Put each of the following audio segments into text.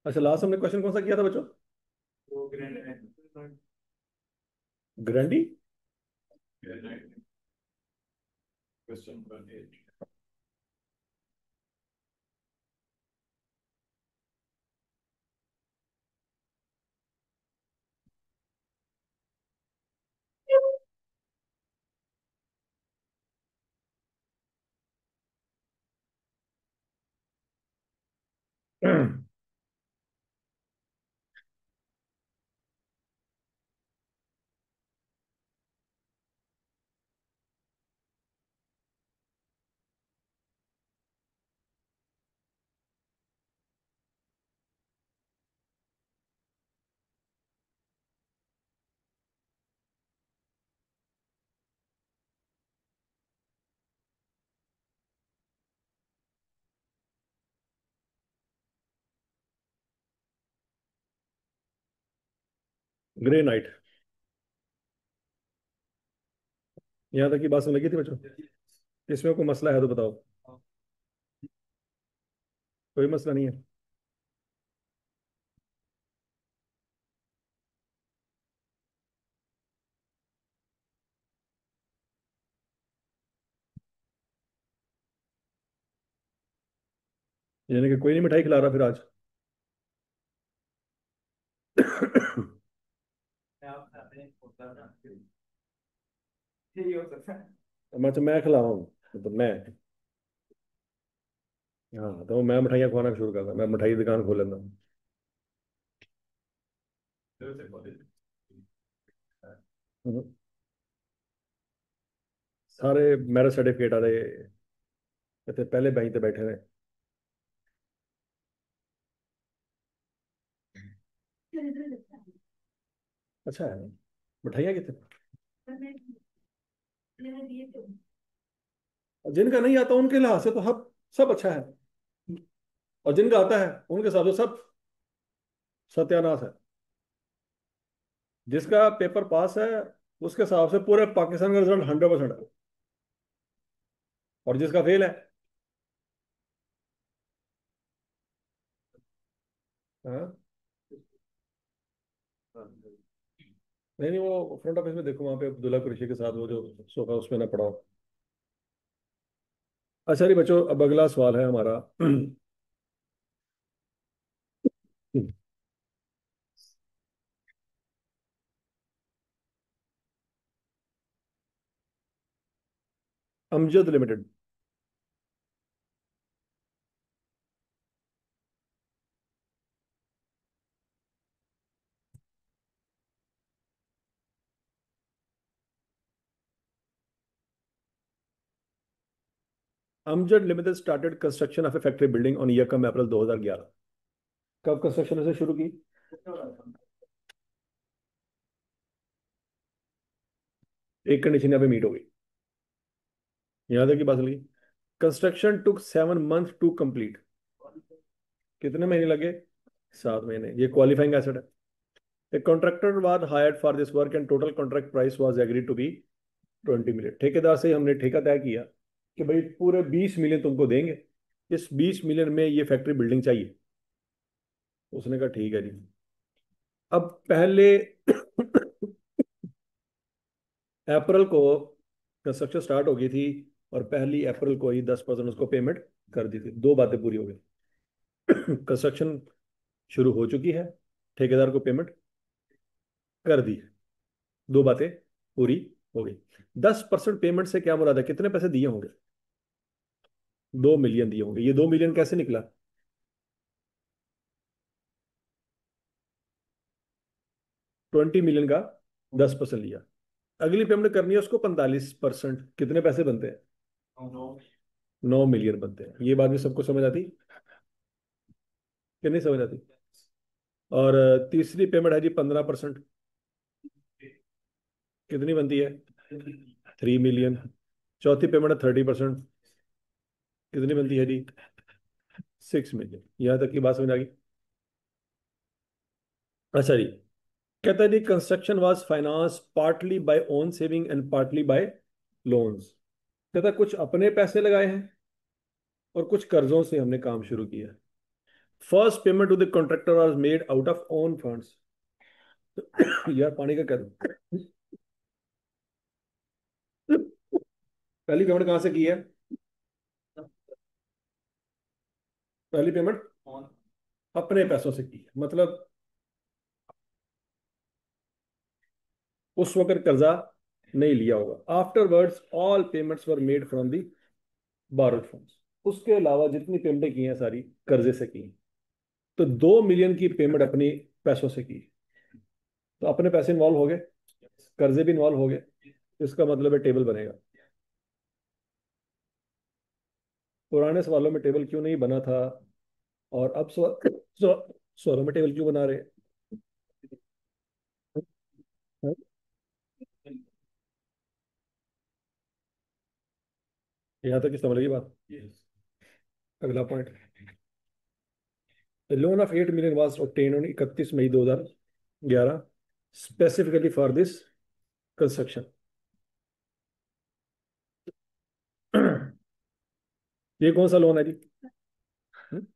अच्छा, लास्ट हमने क्वेश्चन कौन सा किया था बच्चों? वो ग्रेनाइट। ग्रैंडी। Granite question 1 8। Granite. यहाँ तक की बात समझ लगी थी बच्चों? इसमें कोई मसला है तो बताओ। कोई मसला नहीं है। यानी कि कोई नहीं मिठाई खिला रहा फिर आज? आप खाते हैं होता ना, यही हो सकता है। मैं खिलाऊं? तो मैं, हाँ, तो मैं मिठाइयाँ खवाना शुरू करता, मैं मिठाई की दुकान खोल लेता। फिर से बोले। हम्म। सारे मैरिज सर्टिफिकेट वाले कहते पहले बेंच पे बैठे रहे। अच्छा है। मिठाइयाँ कितने? जिनका नहीं आता उनके लिहाज से तो सब अच्छा है, और जिनका आता है उनके हिसाब से सब सत्यानाश है। जिसका पेपर पास है उसके हिसाब से पूरे पाकिस्तान का रिजल्ट 100% है, और जिसका फेल है, हाँ। नहीं नहीं, वो फ्रंट ऑफिस में देखो, वहां पे अब्दुल्ला कुरैशी के साथ वो जो सोफा उसमें ना पड़ा हो। अच्छा जी बच्चों, अब अगला सवाल है हमारा। Amjad limited. Amjad limited started construction of A factory building on यकम अप्रैल 2011। कब कंस्ट्रक्शन उसे शुरू की? एक कंडीशन यहाँ पे मीट हो गई। यहाँ तक की बात लगी। Construction took 7 month to complete. कितने महीने लगे? 7 महीने। ये क्वालिफाइंग एसेट है। A contractor was hired for this work and total contract price was agreed to be 20 million. ठेकेदार से हमने ठेका तय किया कि भाई पूरे 20 मिलियन तुमको देंगे, इस 20 मिलियन में ये फैक्ट्री बिल्डिंग चाहिए। उसने कहा ठीक है जी। अब पहले अप्रैल को कंस्ट्रक्शन स्टार्ट हो गई थी, और 1 अप्रैल को ही 10% उसको पेमेंट कर दी थी। दो बातें पूरी हो गई। कंस्ट्रक्शन शुरू हो चुकी है, ठेकेदार को पेमेंट कर दी, दो बातें पूरी हो गई। 10% पेमेंट से क्या मुराद है? कितने पैसे दिए होंगे? 2 मिलियन दिए होंगे। ये 2 मिलियन कैसे निकला? 20 मिलियन का 10% लिया। अगली पेमेंट करनी है उसको 45%। कितने पैसे बनते हैं? 9 मिलियन बनते हैं। ये बात भी सबको समझ आती कि नहीं समझ आती? और तीसरी पेमेंट है जी 15%। कितनी बनती है? 3 मिलियन। चौथी पेमेंट है 30%। कितनी बनती है जी? 6 मिलियन। यहाँ तक की बात समझ आ गई? अच्छा जी। कहता है जी construction was finance partly by own saving and partly by loans. कहता है कुछ अपने पैसे लगाए हैं और कुछ कर्जों से हमने काम शुरू किया। First payment to the contractor was made out of own funds. यार पानी का क्या दूं? पहली पेमेंट कहां से की है? पहली पेमेंट ऑन। अपने पैसों से की है, मतलब उस वक्त कर्जा नहीं लिया होगा। Afterwards all payments were made from the borrowed funds. उसके अलावा जितनी पेमेंटें की हैं सारी कर्जे से की हैं। तो 2 मिलियन की पेमेंट अपनी पैसों से की। तो अपने पैसे इन्वॉल्व हो गए, कर्जे भी इन्वॉल्व हो गए। इसका मतलब है टेबल बनेगा। पुराने सवालों में टेबल क्यों नहीं बना था, और अब सवालों में टेबल क्यों बना रहे हैं? यहाँ तक की समझ लगी बात। अगला point, loan of 8 million was obtained on 31 May 2011 specifically for this construction. ये कौन सा लोन है जी? हम्म?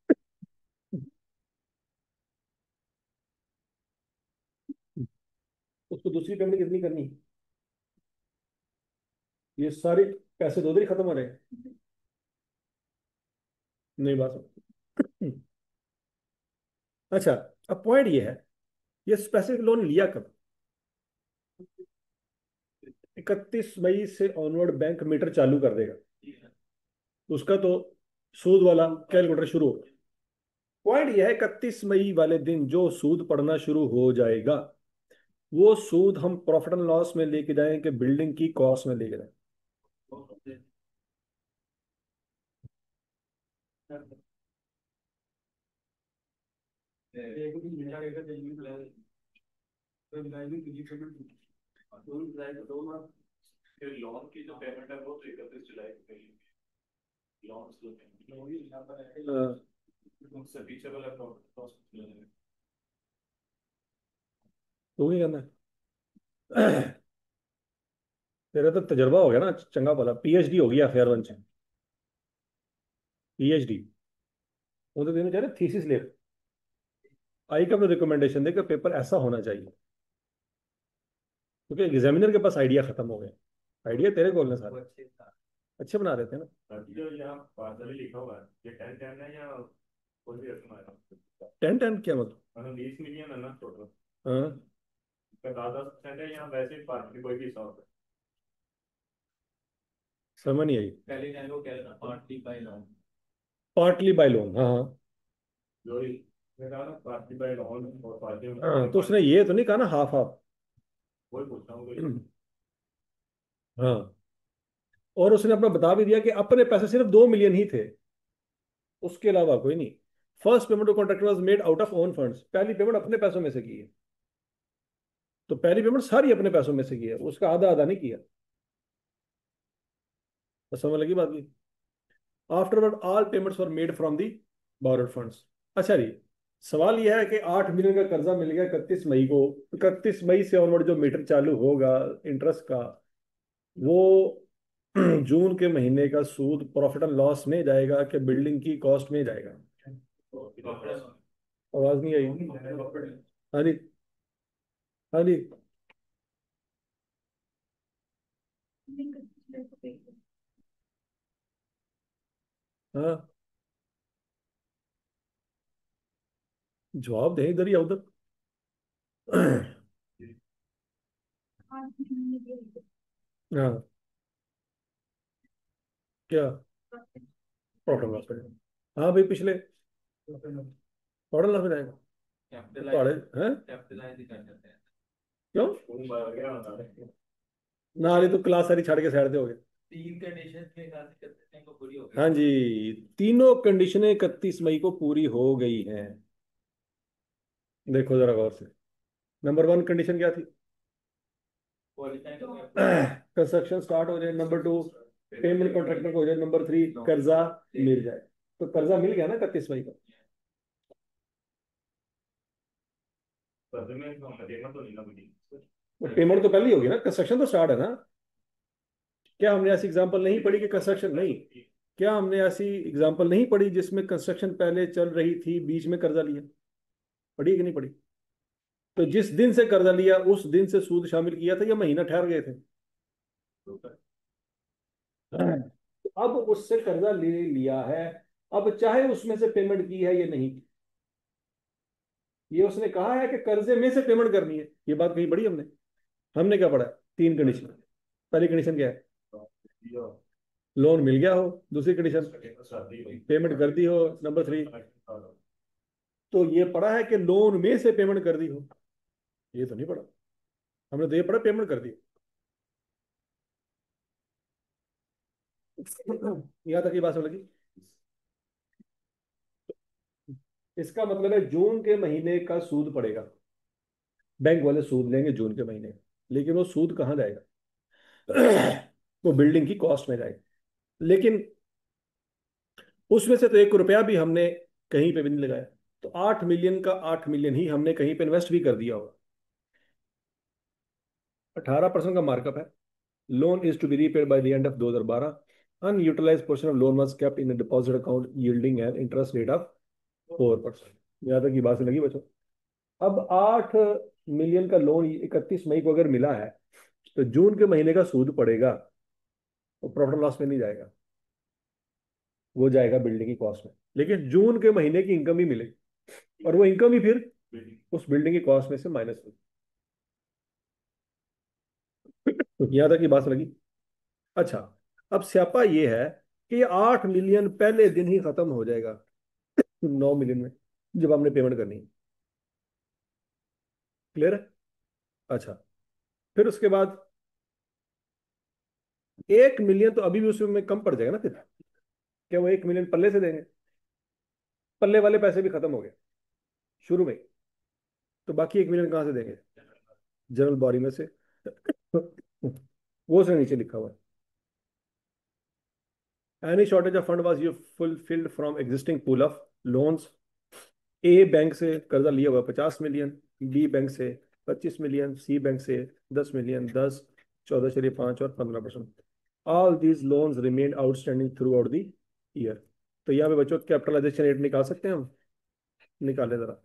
उसको दूसरी पेमेंट कितनी करनी है? ये सारे पैसे दो दिन ही खत्म हो रहे हैं। नहीं बात समझ। अच्छा, अब पॉइंट ये है, ये स्पेसिफिक लोन लिया कब? 31 मई से ऑनवर्ड बैंक मीटर चालू कर देगा। उसका तो सूद वाला कैलकुलेटर शुरू हो। पॉइंट यह है 31 मई वाले दिन जो सूद पड़ना शुरू हो जाएगा, वो सूद हम प्रॉफिट एंड लॉस में लेके जाएं कि बिल्डिंग की कॉस्ट में लेके जाएं? लोन की जो पेमेंट है वो तो 31 जुलाई को करेंगे। हाँ, उससे पीछे वाला अकाउंट। तो वही करना है। तेरा तो तजर्बा हो गया ना चंगा भला, पीएचडी हो गया फेयर वन से। पीएचडी वो तो देना चाहिए थीसिस ले। आई का रिकमेंडेशन दे कि पेपर ऐसा होना चाहिए, क्योंकि एग्जामिनर के पास आइडिया खत्म हो गए। आइडिया तेरे को ना सारे अच्छे बना रहे थे ना। जो यहाँ पार्सल लिखा हुआ है ये 10-10 है या कोई भी रकम आएगा? 10-10 क्या मतलब? मतलब 20 मिलियन है ना टोटल। हाँ, इसका 10-10% है या वैसे पार्टली कोई भी हिसाब है? समझ नहीं आई। पहले टाइम को क्या था partly bye lawn. Partly bye loan, हाँ हाँ। जो ही मेरा ना पार्टली बाय लॉन और पार्टली हाँ तो उसने ये तो नहीं कहा ना हाफ हाफ। वही पूछता हूँ कोई। हाँ, और उसने अपना बता भी दिया कि अपने पैसे सिर्फ 2 मिलियन ही थे, उसके अलावा कोई नहीं। First payment to contractor was made out of own funds. पहली पेमेंट अपने पैसों में से की है। तो पहली पेमेंट सारी अपने पैसों में से की है, उसका आधा आधा नहीं किया। तो समझ लगी बात की? Afterward all payments were made from the borrowed funds. अच्छा जी, सवाल यह है कि 8 मिलियन का कर्जा मिल गया 31 मई को। 31 मई से ऑनवर्ड जो मीटर चालू होगा इंटरेस्ट का, वो जून के महीने का सूद प्रॉफिट एंड लॉस में जाएगा कि बिल्डिंग की कॉस्ट में जाएगा? आवाज नहीं आई। हाँ जी, हाँ जी। हाँ, जवाब दे इधर या उधर। हाँ, क्या प्रॉफिट लॉस में? हाँ भाई, पिछले प्रॉफिट लॉस में जाएगा। कैपिटलाइज पढ़े हैं? कैपिटलाइज ही कर देते हैं। क्यों? ना रही तो क्लास सारी छाड़ के साइड दे हो गए। तीन कंडीशन के हिसाब से करते हैं को पूरी हो हाँ गई। जी, तीनों कंडीशनें 31 मई को पूरी हो गई हैं। देखो जरा गौर से। नंबर 1 कंडीशन क्या थी? क्वालिफाई हो गया। कंस्ट्रक्शन स्टार्ट हो जाए। नंबर 2, पेमेंट कॉन्ट्रैक्टर को हो जाए। नंबर 3, कर्जा मिल जाए। तो कर्जा मिल गया ना 31 मई को? में तो नहीं ना मुझे। वो पेमेंट तो पहले ही होगी ना, कंस्ट्रक्शन तो स्टार्ट है ना। क्या हमने ऐसी एग्जांपल नहीं पढ़ी कि कंस्ट्रक्शन नहीं? क्या हमने ऐसी एग्जांपल नहीं पढ़ी जिसमें कंस्ट्रक्शन पहले चल रही थी, बीच में कर्जा लिया? पढ़ी है कि नहीं पढ़ी? तो जिस दिन से कर्जा लिया उस दिन से सूद शामिल किया था या महीना ठहर गए थे? तो अब उससे कर्जा ले लिया है, अब चाहे उसमें से पेमेंट की है या नहीं, ये उसने कहा है कि कर्जे में से पेमेंट करनी है, ये बात कहीं पढ़ी हमने? हमने क्या पढ़ा? तीन कंडीशन। पहली कंडीशन क्या है? लोन मिल गया हो। दूसरी कंडीशन, पेमेंट कर दी हो। नंबर थ्री, तो ये पढ़ा है कि लोन में से पेमेंट कर दी हो? ये तो नहीं पढ़ा। हमने तो ये पढ़ा पेमेंट कर दी। यहाँ तक ये बात समझ लगी? इसका मतलब है जून के महीने का सूद पड़ेगा, बैंक वाले सूद लेंगे जून के महीने, लेकिन वो सूद कहाँ जाएगा? वो बिल्डिंग की कॉस्ट में जाएगा। लेकिन उसमें से तो 1 रुपया भी हमने कहीं पे भी नहीं लगाया। तो 8 मिलियन का 8 मिलियन ही हमने कहीं पे इन्वेस्ट भी कर दिया होगा। 18% का मार्कअप है। Loan is to be repaid by the end of 2012। Unutilise portion of loan was kept in deposit account yielding an interest rate of 4%। यहाँ तक की बात से लगी बच्चों? अब 8 मिलियन का लोन 31 मई को अगर मिला है, तो जून के महीने का सूद पड़ेगा, वो प्रॉफिट लॉस में नहीं जाएगा, वो जाएगा बिल्डिंग की कॉस्ट में। लेकिन जून के महीने की इनकम ही मिलेगी, और वो इनकम ही फिर उस बिल्डिंग की कॉस्ट में से माइनस होगी। तो यहाँ तक की बात लगी? अच्छा, अब स्यापा ये है कि ये 8 मिलियन पहले दिन ही खत्म हो जाएगा 9 मिलियन में, जब हमने पेमेंट करनी है। क्लियर है? अच्छा, फिर उसके बाद 1 मिलियन तो अभी भी उसमें कम पड़ जाएगा ना फिर। क्या वो 1 मिलियन पल्ले से देंगे? पल्ले वाले पैसे भी खत्म हो गए शुरू में, तो बाकी 1 मिलियन कहाँ से देंगे? जनरल बॉडी में से। वो उसने नीचे लिखा हुआ है, any shortage of fund was you fulfilled from existing pool of loans. A bank से कर्जा लिया हुआ 50 मिलियन, बी बैंक से 25 मिलियन, सी बैंक से 10 मिलियन, 10, 14.5 और 15%। All these loans remain outstanding through out the year. तो यहाँ पे बच्चों कैपिटलाइजेशन रेट निकाल सकते हैं हम? निकालें जरा।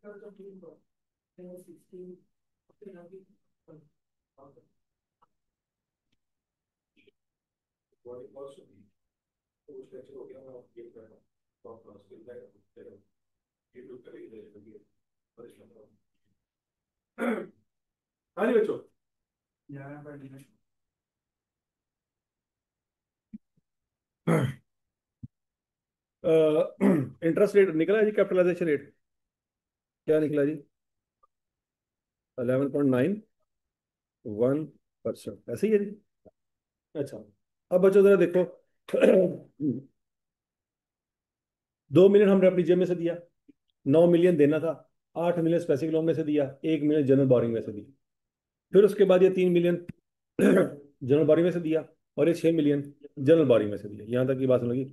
हाँ जी बच्चों। इंटरेस्ट रेट निकला है जी, कैपिटलाइजेशन रेट क्या निकला जी? 11.91%, ऐसे ही है जी। अच्छा, अब बच्चों जरा देखो। 2 मिलियन हमने अपनी जेब में से दिया, 9 मिलियन देना था, 8 मिलियन स्पेसिफिक लोन में से दिया, 1 मिलियन जनरल बोरिंग में से दिया। फिर उसके बाद ये 3 मिलियन जनरल बोरिंग में से दिया, और ये 6 मिलियन जनरल बोरिंग में से दिया। यहां तक की बात समझ लगी।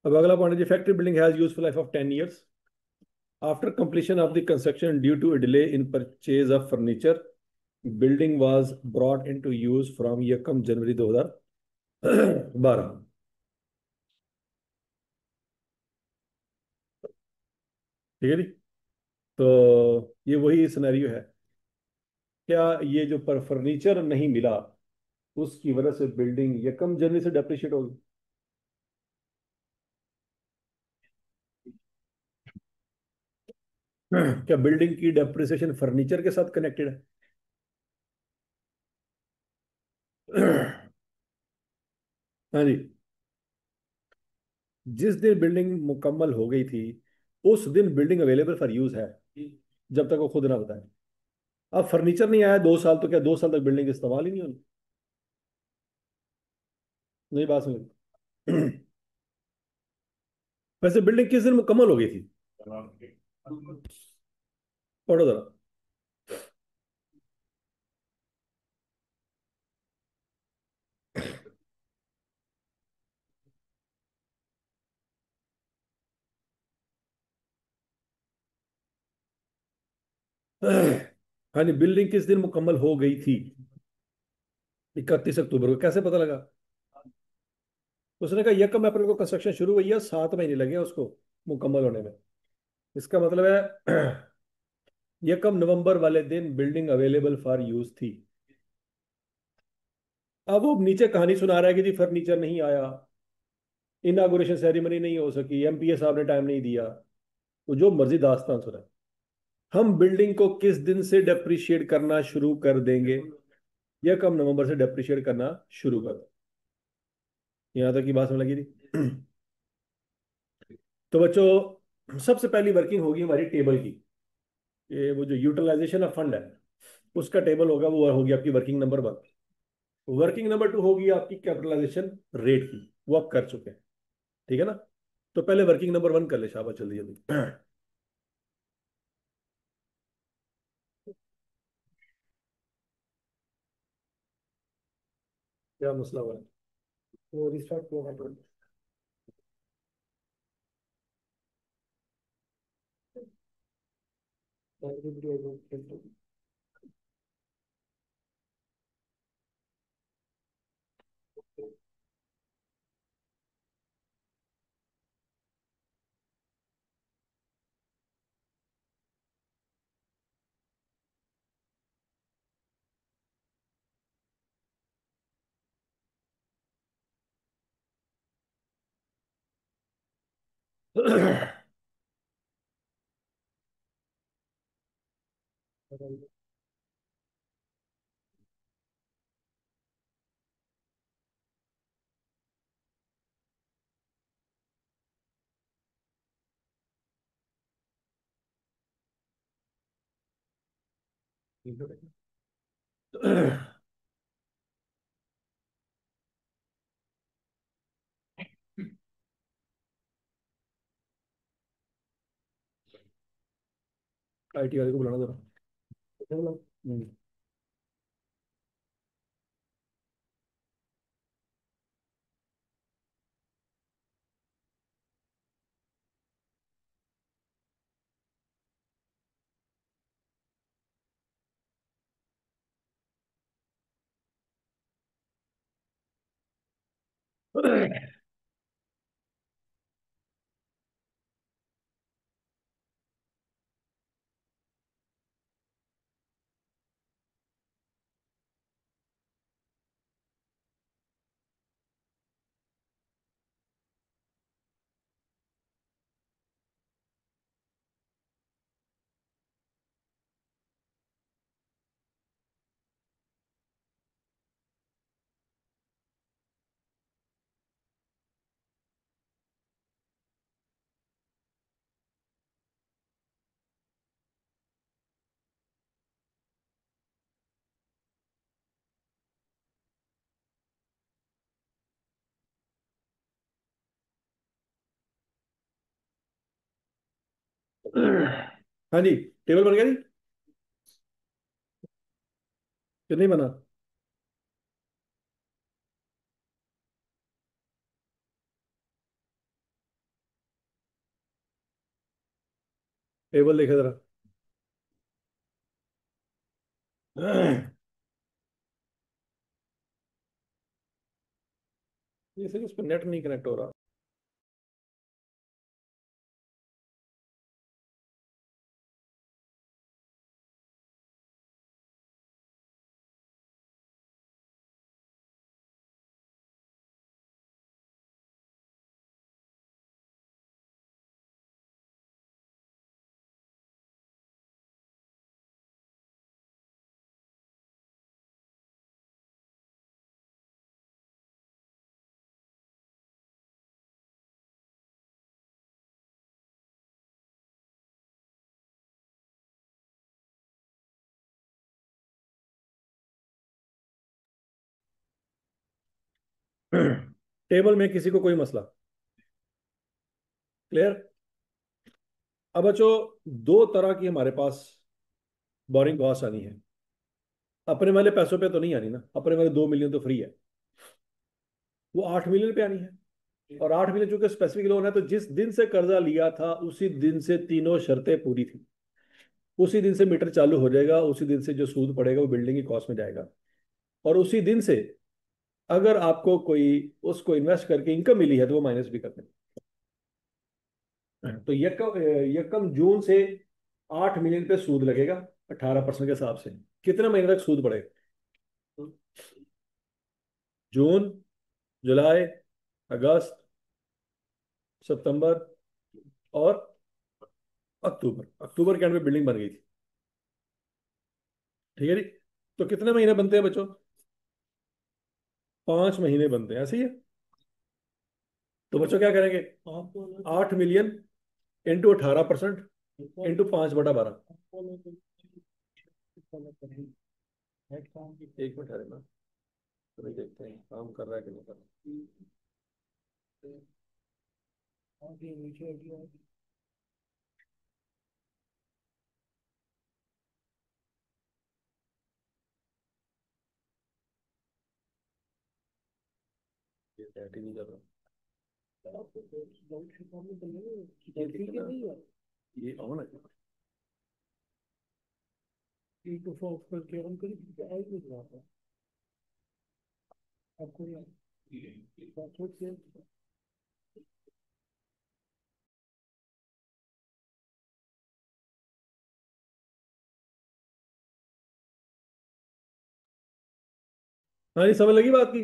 अब अगला पॉइंट है, factory building has useful life of 10 years। After completion of the construction due to delay in purchase of furniture, building was brought into use from यकम जनवरी 2012। ठीक है जी। तो ये वही सिनेरियो है। क्या ये जो पर फर्नीचर नहीं मिला, उसकी वजह से बिल्डिंग यकम जनवरी से डेप्रिशिएट होगी? क्या बिल्डिंग की डेप्रिसिएशन फर्नीचर के साथ कनेक्टेड है? हाँ जी। जिस दिन बिल्डिंग मुकम्मल हो गई थी, उस दिन बिल्डिंग अवेलेबल फॉर यूज है, जब तक वो खुद ना बताए। अब फर्नीचर नहीं आया 2 साल, तो क्या 2 साल तक बिल्डिंग इस्तेमाल ही नहीं होनी? नहीं, बात समझ। वैसे बिल्डिंग किस दिन मुकम्मल हो गई थी? पढ़ो जरा। हाँ जी, बिल्डिंग किस दिन मुकम्मल हो गई थी? 31 अक्टूबर को। कैसे पता लगा? उसने कहा 1 अप्रैल को कंस्ट्रक्शन शुरू हुई है, 7 महीने लगे हैं उसको मुकम्मल होने में। इसका मतलब है 1 नवंबर वाले दिन बिल्डिंग अवेलेबल फॉर यूज थी। अब वो नीचे कहानी सुना रहा है कि जी फर्नीचर नहीं आया, इनागुरेशन सेरेमनी नहीं हो सकी, एमपीए साहब ने टाइम नहीं दिया। वो जो मर्जी दास्तान सुना। हम बिल्डिंग को किस दिन से डेप्रिशिएट करना शुरू कर देंगे? या कम नवंबर से डेप्रिशिएट करना शुरू कर दें। यहां तक की बात समझ लगी थी। तो बच्चों, सबसे पहली वर्किंग होगी हमारी टेबल की। ये वो जो यूटिलाइजेशन ऑफ फंड है, उसका टेबल होगा, वो होगी आपकी वर्किंग नंबर 1। वर्किंग नंबर 2 होगी आपकी कैपिटलाइजेशन रेट की, वो आप कर चुके हैं। ठीक है ना? तो पहले वर्किंग नंबर 1 कर ले, शाबाश, जल्दी जल्दी। क्या मसला हुआ है? वो रिस्टार्ट किया था। आईटी वाले को बुलाना जरा। हम्म। हाँ जी, टेबल बन गया जी कि नहीं बना? टेबल देखे जरा। ये सही, उस पर नेट नहीं कनेक्ट हो रहा। टेबल में किसी को कोई मसला? क्लियर? अब बच्चों, दो तरह की हमारे पास बोरिंग कॉस्ट आनी है। अपने वाले पैसों पे तो नहीं आनी ना, अपने वाले 2 मिलियन तो फ्री है। वो 8 मिलियन पे आनी है। और 8 मिलियन चूंकि स्पेसिफिक लोन है, तो जिस दिन से कर्जा लिया था उसी दिन से तीनों शर्तें पूरी थी। उसी दिन से मीटर चालू हो जाएगा, उसी दिन से जो सूद पड़ेगा वो बिल्डिंग की कॉस्ट में जाएगा। और उसी दिन से अगर आपको कोई उसको इन्वेस्ट करके इनकम मिली है तो वो माइनस भी करते हैं। तो यकम जून से 8 मिलियन पे सूद लगेगा 18% के हिसाब से। कितने महीने तक सूद पड़ेगा? जून, जुलाई, अगस्त, सितंबर और अक्टूबर। अक्टूबर के एंड में बिल्डिंग बन गई थी। ठीक है जी। तो कितने महीने बनते हैं बच्चों? 5 महीने बनते हैं, ऐसे ही है। तो बच्चों क्या करेंगे? 8 मिलियन इंटू 18% इंटू 5/12। एक मिनट है ना, तो देखते हैं काम कर रहा है कि नहीं कर रहा। ये सेट ही नहीं कर रहा। ये ऑन है। हाँ जी, समझ लगी बात की?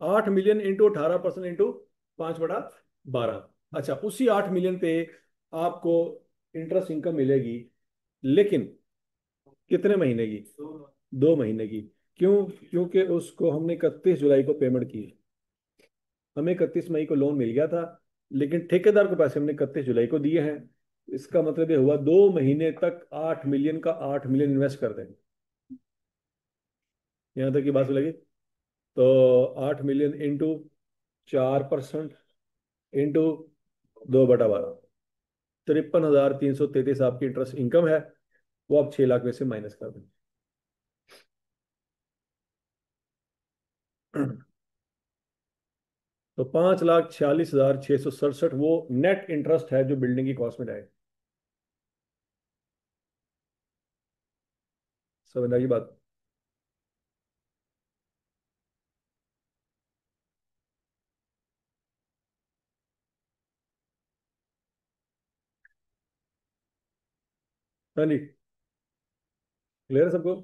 8 मिलियन इंटू 18% इंटू 5/12। अच्छा, उसी 8 मिलियन पे आपको इंटरेस्ट इनकम मिलेगी, लेकिन कितने महीने की? 2 महीने की। क्यों? क्योंकि उसको हमने 31 जुलाई को पेमेंट की है। हमें 31 मई को लोन मिल गया था, लेकिन ठेकेदार को पैसे हमने 31 जुलाई को दिए हैं। इसका मतलब ये हुआ 2 महीने तक 8 मिलियन का 8 मिलियन इन्वेस्ट कर देंगे। यहाँ तक की बात लगी? तो 8 मिलियन इंटू 4% इंटू 2/12, 53,333 आपकी इंटरेस्ट इनकम है। वो आप 6 लाख में से माइनस कर दें। तो 5,46,667 वो नेट इंटरेस्ट है जो बिल्डिंग की कॉस्ट में जाए। समझ आई बात? हाँ जी, क्लियर है सबको?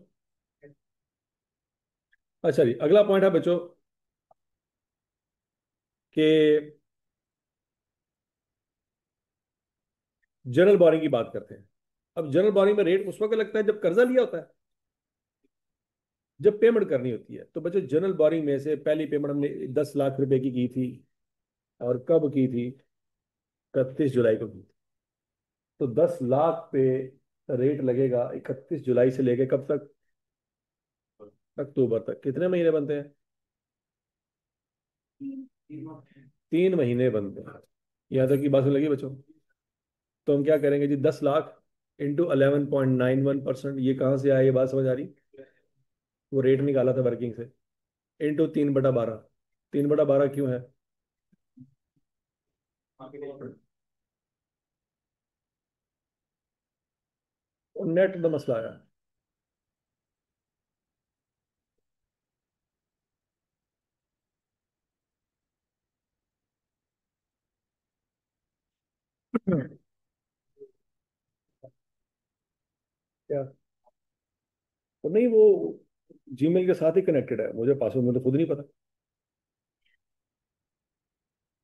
अच्छा जी, अगला पॉइंट है बच्चों कि जनरल बोरिंग की बात करते हैं। अब जनरल बोरिंग में रेट उस वक्त लगता है जब कर्जा लिया होता है, जब पेमेंट करनी होती है। तो बच्चों, जनरल बोरिंग में से पहली पेमेंट हमने 10 लाख रुपए की थी। और कब की थी? 31 जुलाई को की थी। तो 10 लाख पे रेट लगेगा 31 जुलाई से लेके कब तक? अक्टूबर तक। कितने महीने बनते हैं? 3 महीने बनते हैं। यहाँ तक की बात लगी बच्चों? तो हम क्या करेंगे जी, 10 लाख इंटू 11.91%, ये कहाँ से आया, ये बात समझ आ रही? वो रेट निकाला था वर्किंग से, इंटू 3/12। 3/12 क्यों है? नेट का मसला आया। क्या? तो नहीं, वो जीमेल के साथ ही कनेक्टेड है, मुझे पासवर्ड मुझे खुद नहीं पता।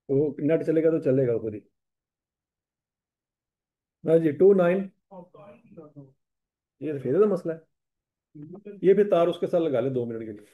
तो वो नेट चलेगा तो चलेगा खुद ही। हाँ जी, 29। ये तो फिर मसला है। ये भी तार उसके साथ लगा ले 2 मिनट के लिए।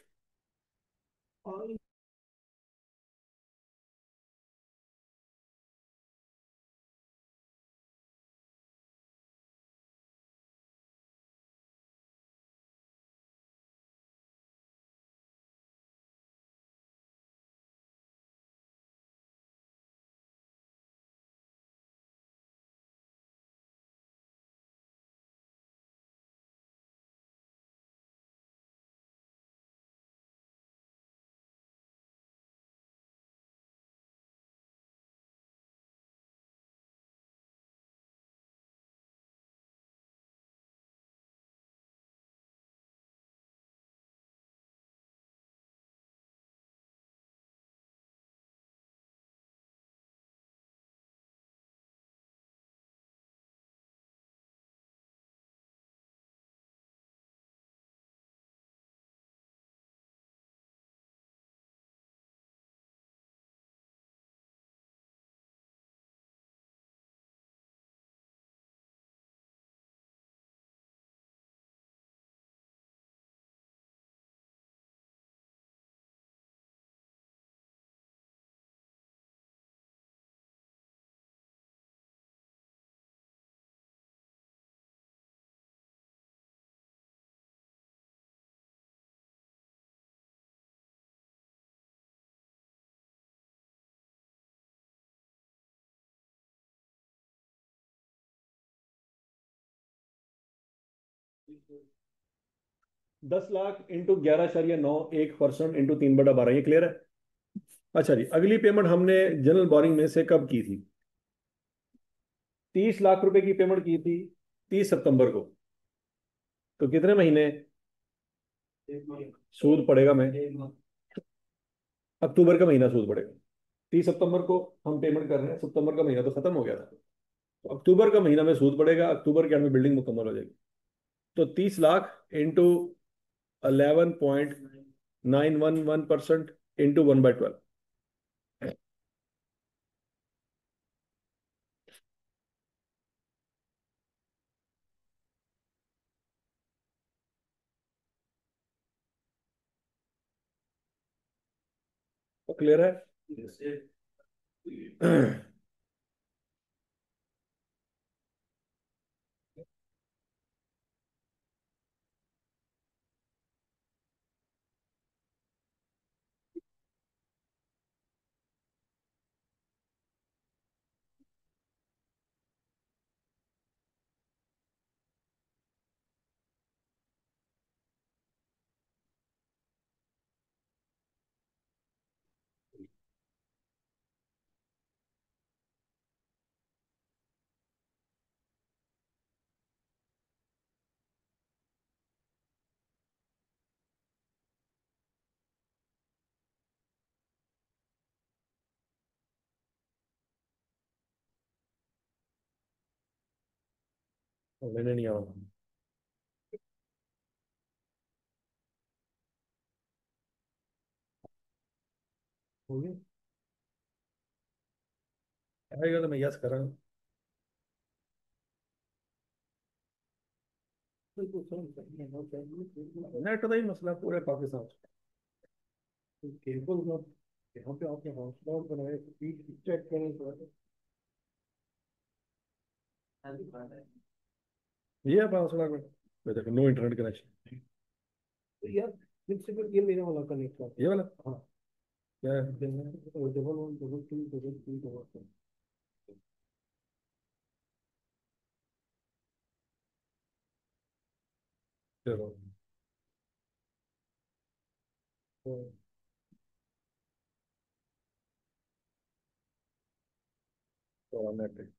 10 लाख इंटू 11.91% इंटू 3/12, ये क्लियर है? अच्छा जी, अगली पेमेंट हमने जनरल बोरिंग में से कब की थी? 30 लाख रुपए की पेमेंट की थी 30 सितंबर को। तो कितने महीने सूद पड़ेगा? मैं अक्टूबर का महीना सूद पड़ेगा। 30 सितंबर को हम पेमेंट कर रहे हैं, सितंबर का महीना तो खत्म हो गया था। तो अक्टूबर का महीना में सूद पड़ेगा, अक्टूबर के एंड में बिल्डिंग मुकम्मल हो जाएगी। तो 30 लाख इंटू 11.911% इंटू 1/12। तो क्लियर है? मैंने नहीं आया। हो गया? आएगा तो मैं यस करूँगा। नेट का ही मसला पूरे पाकिस्तान। केबल का यहाँ पे आपने हॉटस्पॉट बनाए, स्पीड चेक करें तो ये है 5 लाख में। मैं देखो नो इंटरनेट कनेक्शन। यार प्रिंसिपल ये मेरा वाला कनेक्ट है, ये वाला। हाँ। क्या है? Double 1 double 2 double 3 double 4। चलो। तो थोड़ा नेट।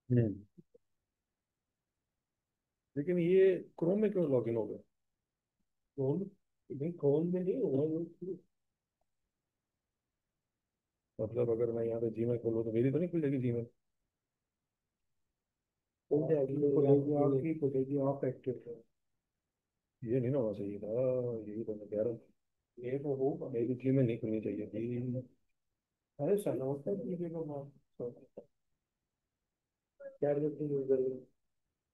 हम्म। लेकिन ये क्रोम में क्यों लॉगिन हो गया? क्रोम, नहीं क्रोम में नहीं होगा। मतलब अगर मैं यहाँ पे जीमेल खोलूँ तो मेरी तो नहीं खुल जाएगी जीमेल? खुल जाएगी, खुलेगी, आपकी खुलेगी, आप एक्टिव हो। ये नहीं ना होना चाहिए था। यही तो मैं कह रहा हूँ। ये तो होगा, मेरी जीमेल नहीं खुलनी चाहिए थी। अरे चलो होता है चीजें को माफ। क्या करते यूजर,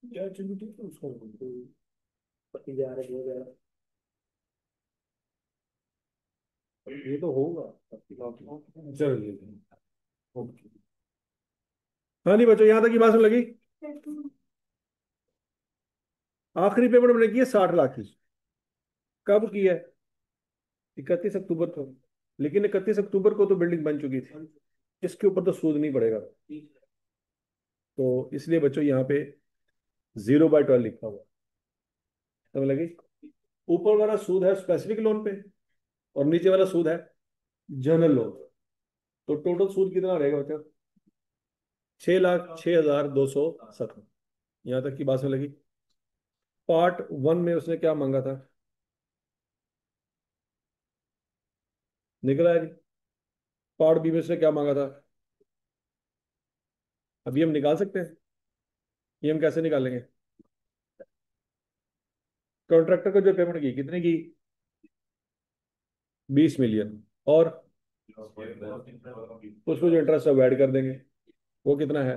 क्या चीज ठीक है उसको पति जा रहे हो गया। ये तो होगा। चलिए। ओके। हाँ नहीं बच्चों, यहाँ तक की बात सुन लगी। आखिरी पेमेंट मैंने की है 60 लाख की। कब की है? 31 अक्टूबर को। लेकिन 31 अक्टूबर को तो बिल्डिंग बन चुकी थी। इसके ऊपर तो सूद नहीं पड़ेगा। तो इसलिए बच्चों यहाँ पे 0/12 लिखा हुआ। समझ लगी? ऊपर वाला सूद है स्पेसिफिक लोन पे, और नीचे वाला सूद है जनरल लोन। तो टोटल सूद कितना रहेगा बच्चा? 6,06,217। यहाँ तक की बात समझ लगी? पार्ट वन में उसने क्या मांगा था? निकला है जी। पार्ट बी में उसने क्या मांगा था? अभी हम निकाल सकते हैं। ये हम कैसे निकालेंगे? कॉन्ट्रैक्टर को जो पेमेंट की कितने की? 20 मिलियन। और उसको जो इंटरेस्ट है वो ऐड कर देंगे। वो कितना है?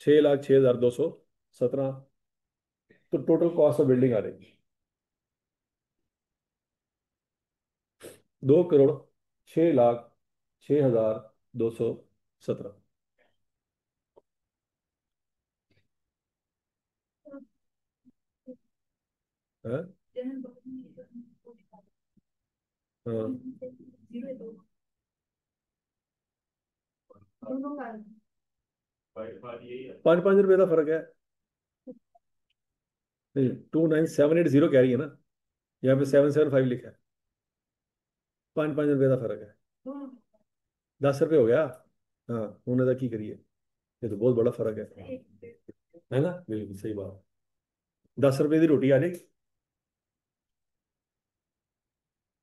6,06,217। तो टोटल कॉस्ट ऑफ बिल्डिंग आ रही है 2,06,06,217। हाँ। हाँ। 5-5 रुपए का फर्क है। नहीं, 29,780 कह रही है ना। यहाँ पे 775 लिखा है। 5-5 रुपए का फर्क है। 10 रुपए हो गया। हाँ, उन्होंने तो की करी है। ये तो बहुत बड़ा फर्क है ना? बिल्कुल सही बात। 10 रुपए की रोटी आ जाएगी।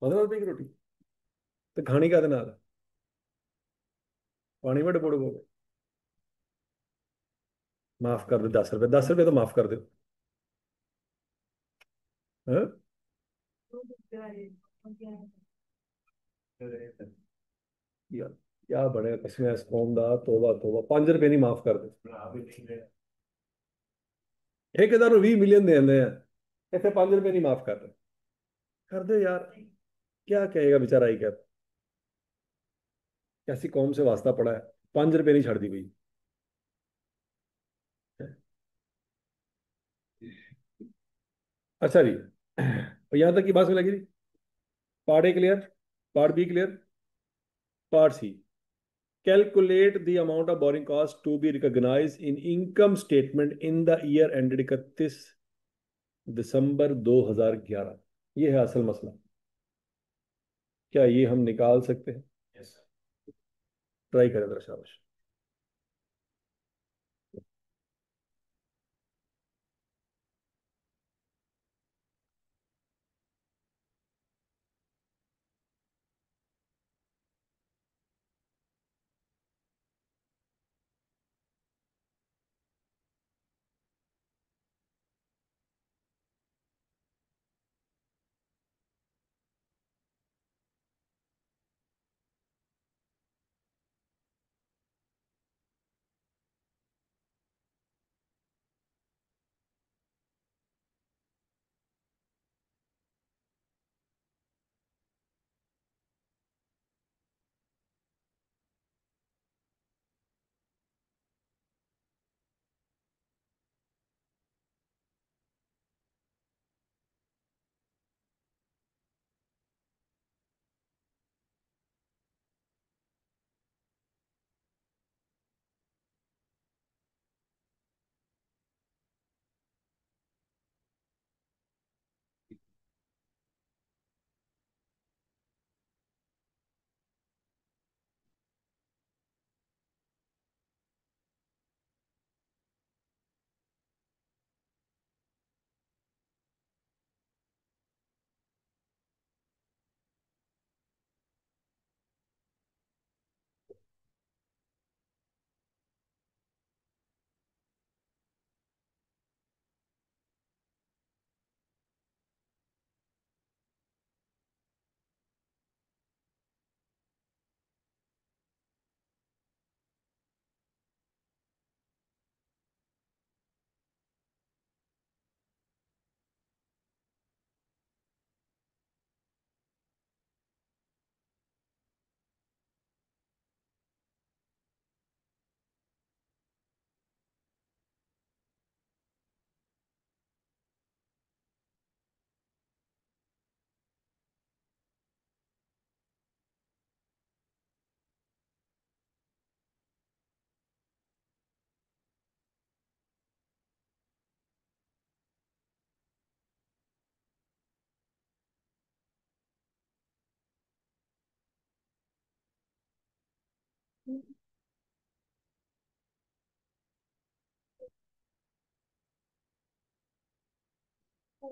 15 रुपए की रोटी। तो खानी का नाल है? पानी में डबोड़ गए। माफ कर दो 10 रुपए, 10 रुपए तो माफ कर दो। हाँ? यार क्या बने कसम कौम दा, तोबा तोबा, 5 रुपए नहीं माफ कर दे। ठेकेदार 20 मिलियन दे रहे हैं, ऐसे 5 रुपए नहीं माफ कर रहे। कर दे यार। क्या कहेगा बेचारा ही क्या? कैसी कौम से वास्ता पड़ा है? 5 रुपए नहीं छड़ दी भाई। अच्छा जी। और यहाँ तक की बात में लगी थी। Part A clear? Part B clear? Part C. Calculate the amount of borrowing cost to be recognise in income statement in the year ended 31 दिसंबर 2011। ये है असल मसला। क्या ये हम निकाल सकते हैं? ट्राई करें जरा, शाबाश। हाँ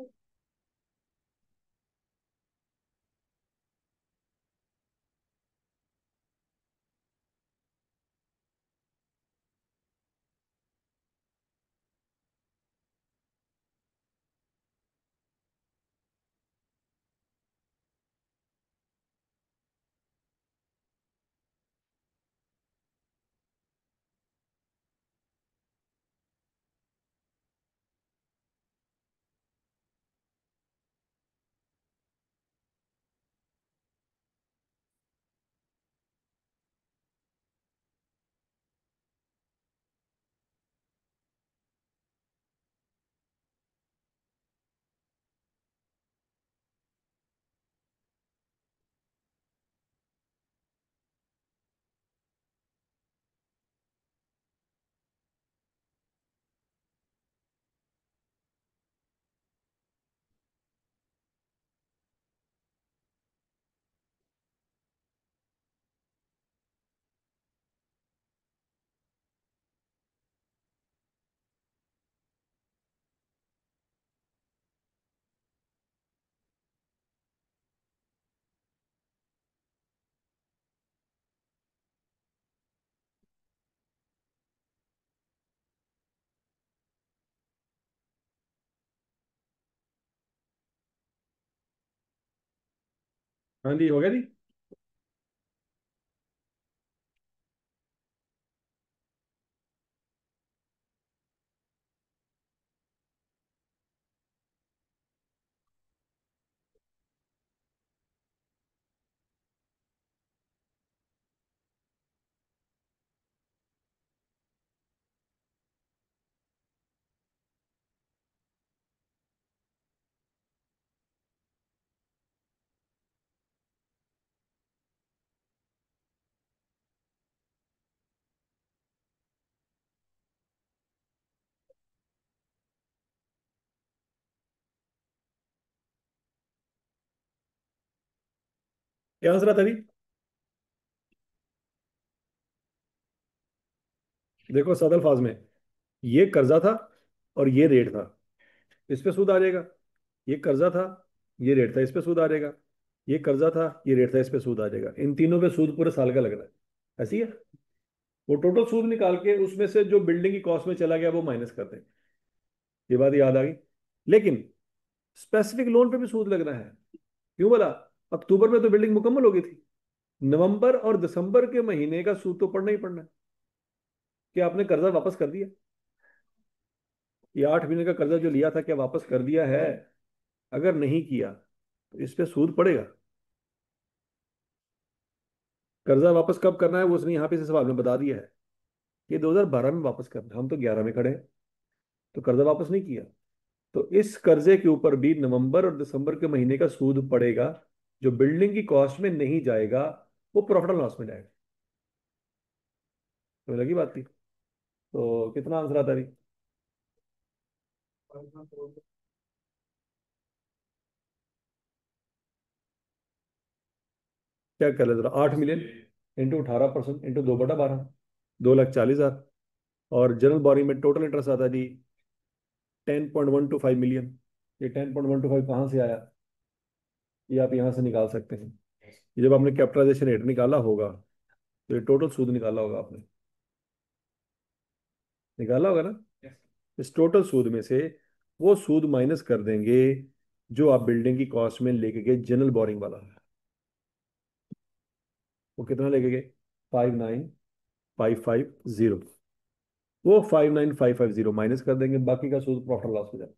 जी, हो गया जी। क्या आंसर आता है जी? देखो सदल अल्फाज में, ये कर्जा था और ये रेट था, इस पे सूद आ जाएगा। ये कर्जा था, ये रेट था, इस पे सूद आ जाएगा। ये कर्जा था, ये रेट था, इस पे सूद आ जाएगा। इन तीनों पे सूद पूरे साल का लग रहा है, ऐसी है। वो टोटल सूद निकाल के उसमें से जो बिल्डिंग की कॉस्ट में चला गया वो माइनस कर दें। ये बात याद आ गई। लेकिन स्पेसिफिक लोन पे भी सूद लग रहा है। क्यों बोला? अक्टूबर में तो बिल्डिंग मुकम्मल हो गई थी, नवंबर और दिसंबर के महीने का सूद तो पड़ना ही पड़ना है। क्या आपने कर्जा वापस कर दिया? ये 8 महीने का कर्जा जो लिया था, क्या वापस कर दिया है? अगर नहीं किया तो इस पे सूद पड़ेगा। कर्जा वापस कब करना है वो उसने यहाँ पे इस सवाल में बता दिया है। ये 2012 में वापस करना है, हम तो 11 में खड़े हैं। तो कर्जा वापस नहीं किया, तो इस कर्जे के ऊपर भी नवंबर और दिसंबर के महीने का सूद पड़ेगा। जो बिल्डिंग की कॉस्ट में नहीं जाएगा वो प्रॉफिट एंड लॉस में जाएगा। तो लगी बात थी। तो कितना आंसर आता है अभी? क्या कर ले जरा, 8 मिलियन इंटू 18% इंटू 2/12, 2,40,000। और जनरल बोरिंग में टोटल इंटरेस्ट आता है जी 10.125 मिलियन। ये 10.125 कहाँ से आया? ये आप यहाँ से निकाल सकते हैं। ये जब आपने कैपिटलाइजेशन रेट निकाला होगा तो ये टोटल सूद निकाला होगा आपने, निकाला होगा ना। इस टोटल सूद में से वो सूद माइनस कर देंगे जो आप बिल्डिंग की कॉस्ट में लेके गए जनरल बोरिंग वाला। वो कितना लेके गए? 59,550। वो 59,550 माइनस कर देंगे, बाकी का सूद प्रॉफिट लॉस हो जाएगा।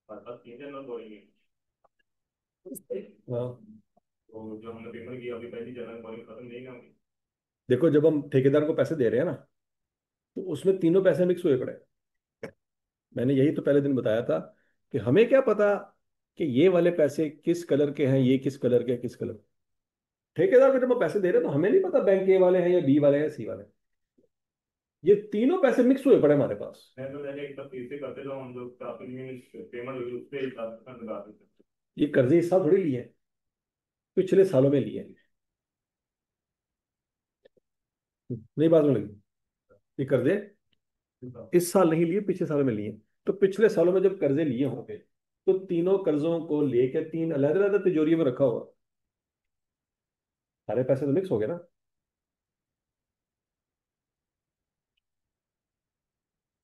बस तीन चार लोग बोलेंगे। हाँ, तो जो हमने पेपर किया अभी पहली जनरल बॉडी खत्म नहीं ना हुई। देखो जब हम ठेकेदार को पैसे दे रहे हैं ना, तो उसमें तीनों पैसे मिक्स हुए पड़े हैं। मैंने यही तो पहले दिन बताया था कि हमें क्या पता कि ये वाले पैसे किस कलर के हैं, ये किस कलर के हैं, किस कलर। ठेकेदार को जब हम पैसे दे रहे हैं तो हमें नहीं पता बैंक ए वाले हैं या बी वाले हैं, सी वाले हैं। ये तीनों पैसे मिक्स हुए पड़े हमारे पास। मैं तो जैसे एक बार फिर से करते तो हम लोग अपनी पेमेंट होगी उस पर लगा देते। ये कर्जे इस साल थोड़ी लिए हैं, पिछले सालों में लिए हैं। नहीं बात में लगी, ये कर्जे इस साल नहीं लिए, पिछले सालों में लिए। तो पिछले सालों में जब कर्जे लिए होंगे, तो तीनों कर्जों को लेके तीन अलग अलग तिजोरियों में रखा हुआ, सारे पैसे तो मिक्स हो गए ना।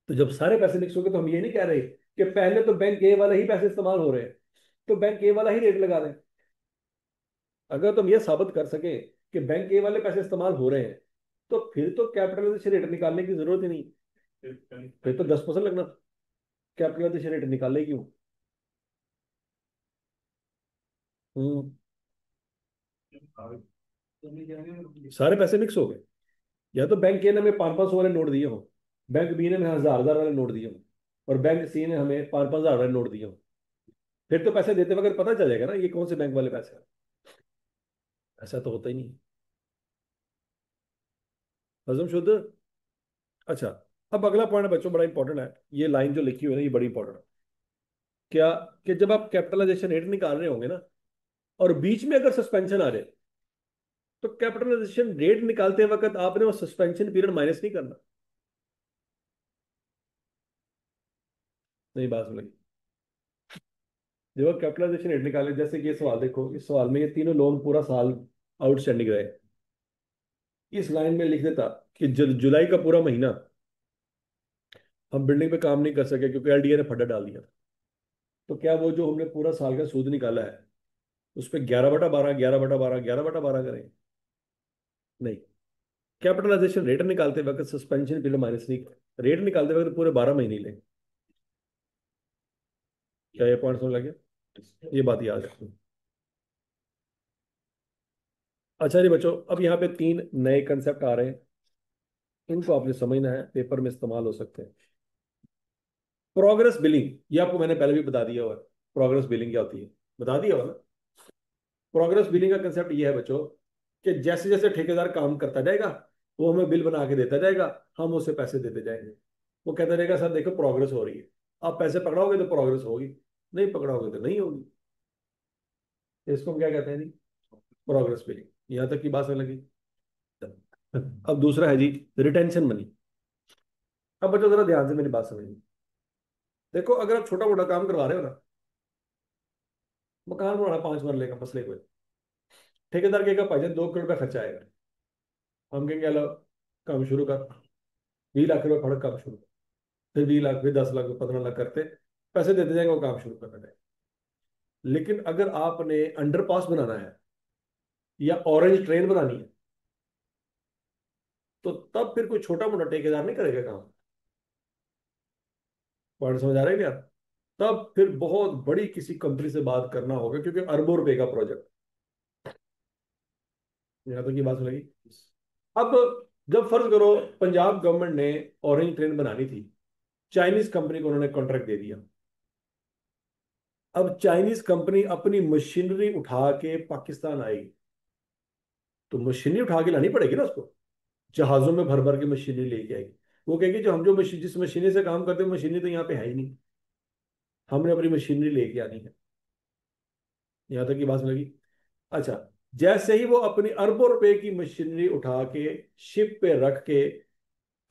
तो जब सारे पैसे मिक्स हो गए, तो हम ये नहीं कह रहे कि पहले तो बैंक ए वाले ही पैसे इस्तेमाल हो रहे हैं, तो बैंक ए वाला ही रेट लगा दें। अगर तुम ये साबित कर सके कि बैंक ए वाले पैसे इस्तेमाल हो रहे हैं, तो फिर तो कैपिटलाइजेशन रेट निकालने की जरूरत ही नहीं। फिर तो 10% लगना, कैपिटलाइजेशन रेट निकाले क्यों? हम्म। सारे पैसे मिक्स हो गए। या तो बैंक ए ने हमें 500-500 वाले नोट दिए हो, बैंक बी ने हमें 1000-1000 वाले नोट दिए हो, और बैंक सी ने हमें 5,000-5,000 वाले नोट दिए हो। फिर तो पैसे देते वक्त पता चल जाएगा ना ये कौन से बैंक वाले पैसे हैं। ऐसा तो होता ही नहीं। हजम शुद्ध। अच्छा, अब अगला पॉइंट बच्चों बड़ा इंपॉर्टेंट है। ये लाइन जो लिखी हुई है ना, ये बड़ी इंपॉर्टेंट है। क्या? कि जब आप कैपिटलाइजेशन रेट निकाल रहे होंगे ना, और बीच में अगर सस्पेंशन आ जाए, तो कैपिटलाइजेशन रेट निकालते वक्त आपने वो सस्पेंशन पीरियड माइनस नहीं करना। नहीं बात समझी? जब आप कैपिटलाइजेशन रेट निकाले, जैसे कि ये सवाल देखो, इस सवाल में ये तीनों लोन पूरा साल आउटस्टैंडिंग रहे, इस लाइन में लिख देता कि जुलाई का पूरा महीना हम बिल्डिंग पे काम नहीं कर सके क्योंकि एलडीए ने फटा डाल दिया था। तो क्या वो जो हमने पूरा साल का सूद निकाला है, उस पर 11/12, 11/12, 11/12 करें? नहीं। कैपिटलाइजेशन रेट निकालते वक्त सस्पेंशन पीरियड माइनस नहीं, रेट निकालते वक्त पूरे 12 महीने लें। क्या ये पॉइंट समझ लगे? ये बात याद रखो। अच्छा जी बच्चों, अब यहाँ पे तीन नए कंसेप्ट आ रहे हैं, इनको आपने समझना है, पेपर में इस्तेमाल हो सकते हैं। प्रोग्रेस बिलिंग, ये आपको मैंने पहले भी बता दिया हुआ है। प्रोग्रेस बिलिंग क्या होती है, बता दिया हुआ ना। प्रोग्रेस बिलिंग का कंसेप्ट ये है बच्चों, कि जैसे जैसे ठेकेदार काम करता जाएगा, वो हमें बिल बना के देता जाएगा, हम उसे पैसे देते जाएंगे। वो कहता रहेगा सर देखो प्रोग्रेस हो रही है, आप पैसे पकड़ाओगे तो प्रोग्रेस होगी, नहीं पकड़ाओगे तो नहीं होगी। इसको हम क्या कहते हैं जी? Progress billing. यहाँ तक की बात समझ लगी? अब दूसरा है जी, रिटेंशन मनी। अब बच्चों जरा ध्यान से मेरी बात समझिए। देखो अगर आप छोटा मोटा काम करवा रहे हो ना, मकान बनाना 5 मरले का मसले कोई, ठेकेदार कहेगा भाई 2 करोड़ का खर्चा आएगा, हम कहेंगे लो काम शुरू कर, 20 लाख रुपए फड़ काम शुरू कर। फिर 20 लाख, फिर 10 लाख, फिर 15 लाख करते पैसे देते जाएंगे, वो काम शुरू करना जाएगा। लेकिन अगर आपने अंडरपास बनाना है या ऑरेंज ट्रेन बनानी है, तो तब फिर कोई छोटा मोटा ठेकेदार नहीं करेगा काम। पॉइंट समझ आ रहा है क्या? तब फिर बहुत बड़ी किसी कंपनी से बात करना होगा, क्योंकि अरबों रुपए का प्रोजेक्ट। यहाँ तक की बात लगी। अब जब फर्ज करो पंजाब गवर्नमेंट ने ऑरेंज ट्रेन बनानी थी, चाइनीज कंपनी को उन्होंने कॉन्ट्रैक्ट दे दिया। अब चाइनीज कंपनी अपनी मशीनरी उठा के पाकिस्तान आएगी, तो मशीनरी उठा के लानी पड़ेगी ना उसको, जहाजों में भर भर के मशीनरी लेके आएगी। वो कहेगी जो हम जो मशीन जिस मशीनरी से काम करते हैं, मशीनरी तो यहाँ पे है ही नहीं, हमने अपनी मशीनरी लेके आनी है। यहाँ तक की बात लगी? अच्छा, जैसे ही वो अपनी अरबों रुपए की मशीनरी उठा के शिप पे रख के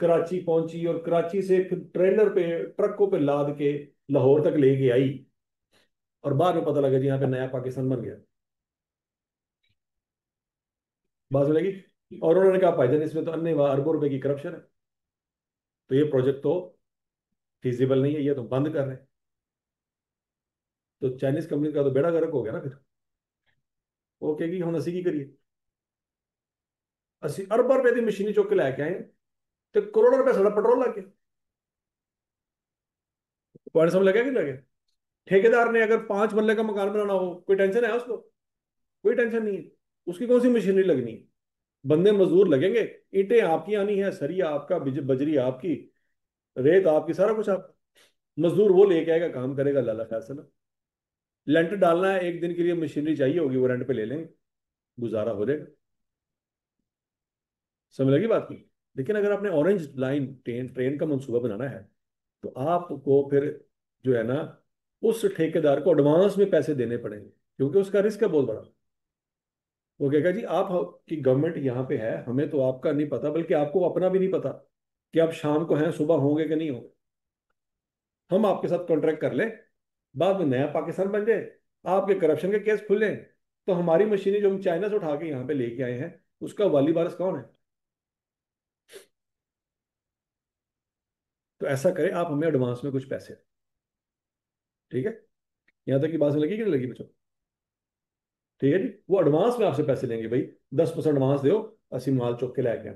कराची पहुंची, और कराची से फिर ट्रेलर पे ट्रकों पे लाद के लाहौर तक लेके आई, और बाद में पता लगा जी यहाँ पे नया पाकिस्तान बन गया। बात लगी? और उन्होंने कहा भाईजान इसमें तो अन्य अरबों रुपए की करप्शन है, तो ये प्रोजेक्ट तो फिजिबल नहीं है, ये तो बंद कर रहे हैं। तो चाइनीज कंपनी का तो बेड़ा गर्क हो गया ना फिर। वो कहेगी हम अस्सी की करिए, 80 अरब रुपए की मशीनी चुक के लैके आए, तो करोड़ों रुपए सारा पेट्रोल लग गया। पॉइंट समझ लगा कि लगे? ठेकेदार ने अगर 5 मरले का मकान बनाना हो, कोई टेंशन है उसको? कोई टेंशन नहीं है। उसकी कौन सी मशीनरी लगनी है? बंदे मजदूर लगेंगे, ईंटें आपकी आनी है, सरिया आपका, बजरी आपकी, रेत आपकी, सारा कुछ आपका। मजदूर वो लेके आएगा, काम करेगा, लाला फैसला। लेंटर डालना है, एक दिन के लिए मशीनरी चाहिए होगी, वो रेंट पे ले लेंगे, गुजारा हो जाएगा। समझ लगी बात की? लेकिन अगर आपने ऑरेंज लाइन ट्रेन ट्रेन का मंसूबा बनाना है, तो आपको फिर जो है ना, उस ठेकेदार को एडवांस में पैसे देने पड़ेंगे, क्योंकि उसका रिस्क है बहुत बड़ा। वो कहेगा जी आप की गवर्नमेंट यहाँ पे है, हमें तो आपका नहीं पता, बल्कि आपको अपना भी नहीं पता कि आप शाम को हैं, सुबह होंगे कि नहीं होंगे। हम आपके साथ कॉन्ट्रैक्ट कर लें, बाद में नया पाकिस्तान बन जाए, आपके करप्शन के केस खुले, तो हमारी मशीनें जो हम चाइना से उठा के यहाँ पे लेके आए हैं, उसका वाली वारिस कौन है? तो ऐसा करें, आप हमें एडवांस में कुछ पैसे दें। ठीक है? यहाँ तक की बात लगी कि नहीं लगी बच्चों? ठीक है जी, वो एडवांस में आपसे पैसे लेंगे भाई, 10% एडवांस दो, असि माल चुक के लेके आए,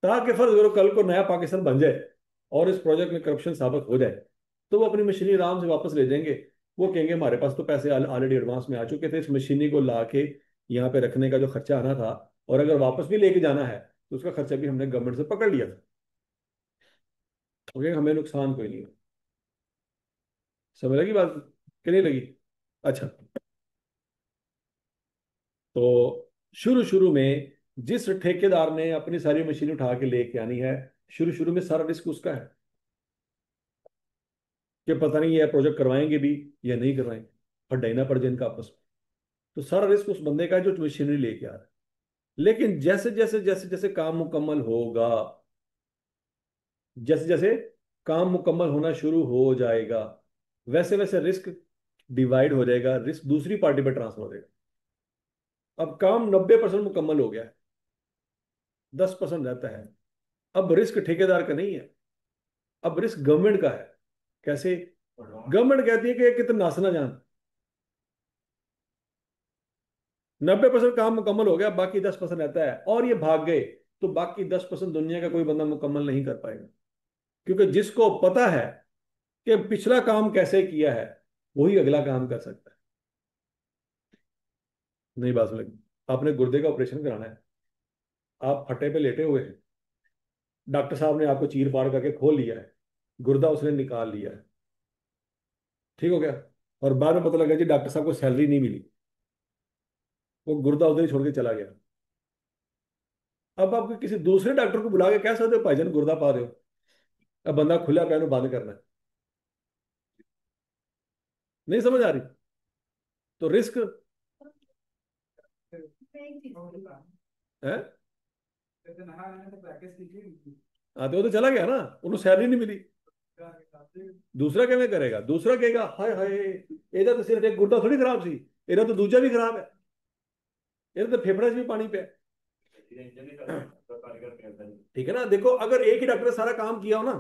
ताकि फर्ज करो कल को नया पाकिस्तान बन जाए और इस प्रोजेक्ट में करप्शन साबित हो जाए, तो वो अपनी मशीनरी आराम से वापस ले जाएंगे। वो कहेंगे हमारे पास तो पैसे ऑलरेडी एडवांस में आ चुके थे, इस मशीनरी को ला के यहाँ पे रखने का जो खर्चा आना था, और अगर वापस भी लेके जाना है तो उसका खर्चा भी हमने गवर्नमेंट से पकड़ लिया था। ओके, हमें नुकसान कोई नहीं है। समझ लगी बात कि नहीं लगी? अच्छा, तो शुरू शुरू में जिस ठेकेदार ने अपनी सारी मशीन उठा के लेके आनी है, शुरू शुरू में सारा रिस्क उसका है कि पता नहीं ये प्रोजेक्ट करवाएंगे भी या नहीं करवाएंगे, फड्डा ही ना पड़ जाए इनका आपस में। तो सारा रिस्क उस बंदे का है जो मशीनरी लेके आ रहा है। लेकिन जैसे जैसे जैसे जैसे काम मुकम्मल होगा, जैसे जैसे काम मुकम्मल होना शुरू हो जाएगा, वैसे वैसे रिस्क डिवाइड हो जाएगा, रिस्क दूसरी पार्टी पर ट्रांसफर हो जाएगा। अब काम 90% मुकम्मल हो गया है, 10% रहता है। अब रिस्क ठेकेदार का नहीं है, अब रिस्क गवर्नमेंट का है। कैसे? गवर्नमेंट कहती है कि कितना नासना जान, 90% काम मुकम्मल हो गया, बाकी 10% रहता है, और ये भाग गए, तो बाकी 10% दुनिया का कोई बंदा मुकम्मल नहीं कर पाएगा। क्योंकि जिसको पता है कि पिछला काम कैसे किया है, वही अगला काम कर सकता है। नहीं बात लगी? आपने गुर्दे का ऑपरेशन कराना है, आप फट्टे पे लेटे हुए हैं, डॉक्टर साहब ने आपको चीर फाड़ करके खोल लिया है, गुर्दा उसने निकाल लिया है, ठीक हो गया, और बाद में पता लगा जी डॉक्टर साहब को सैलरी नहीं मिली, वो गुर्दा उधर ही छोड़ के चला गया। अब आप किसी दूसरे डॉक्टर को बुला के कह सकते हो भाईजान गुर्दा पा रहे हो, अब बंदा खुला पैर बंद करना है। नहीं समझ आ रही? तो रिस्क है। हाँ, तो वो तो चला गया ना, उन्हें सैलरी नहीं मिली। दूसरा किਵੇਂ करेगा? दूसरा कहेगा हाय हाय, ਇਹਦਾ तो सिर्फ एक गुर्दा थोड़ी खराब सी, ਇਹਦਾ तो दूजा भी खराब है, ਇਹਦਾ तो फेफड़े से भी पानी पे है। ठीक है ना? देखो, अगर एक ही डॉक्टर ने सारा काम किया हो ना,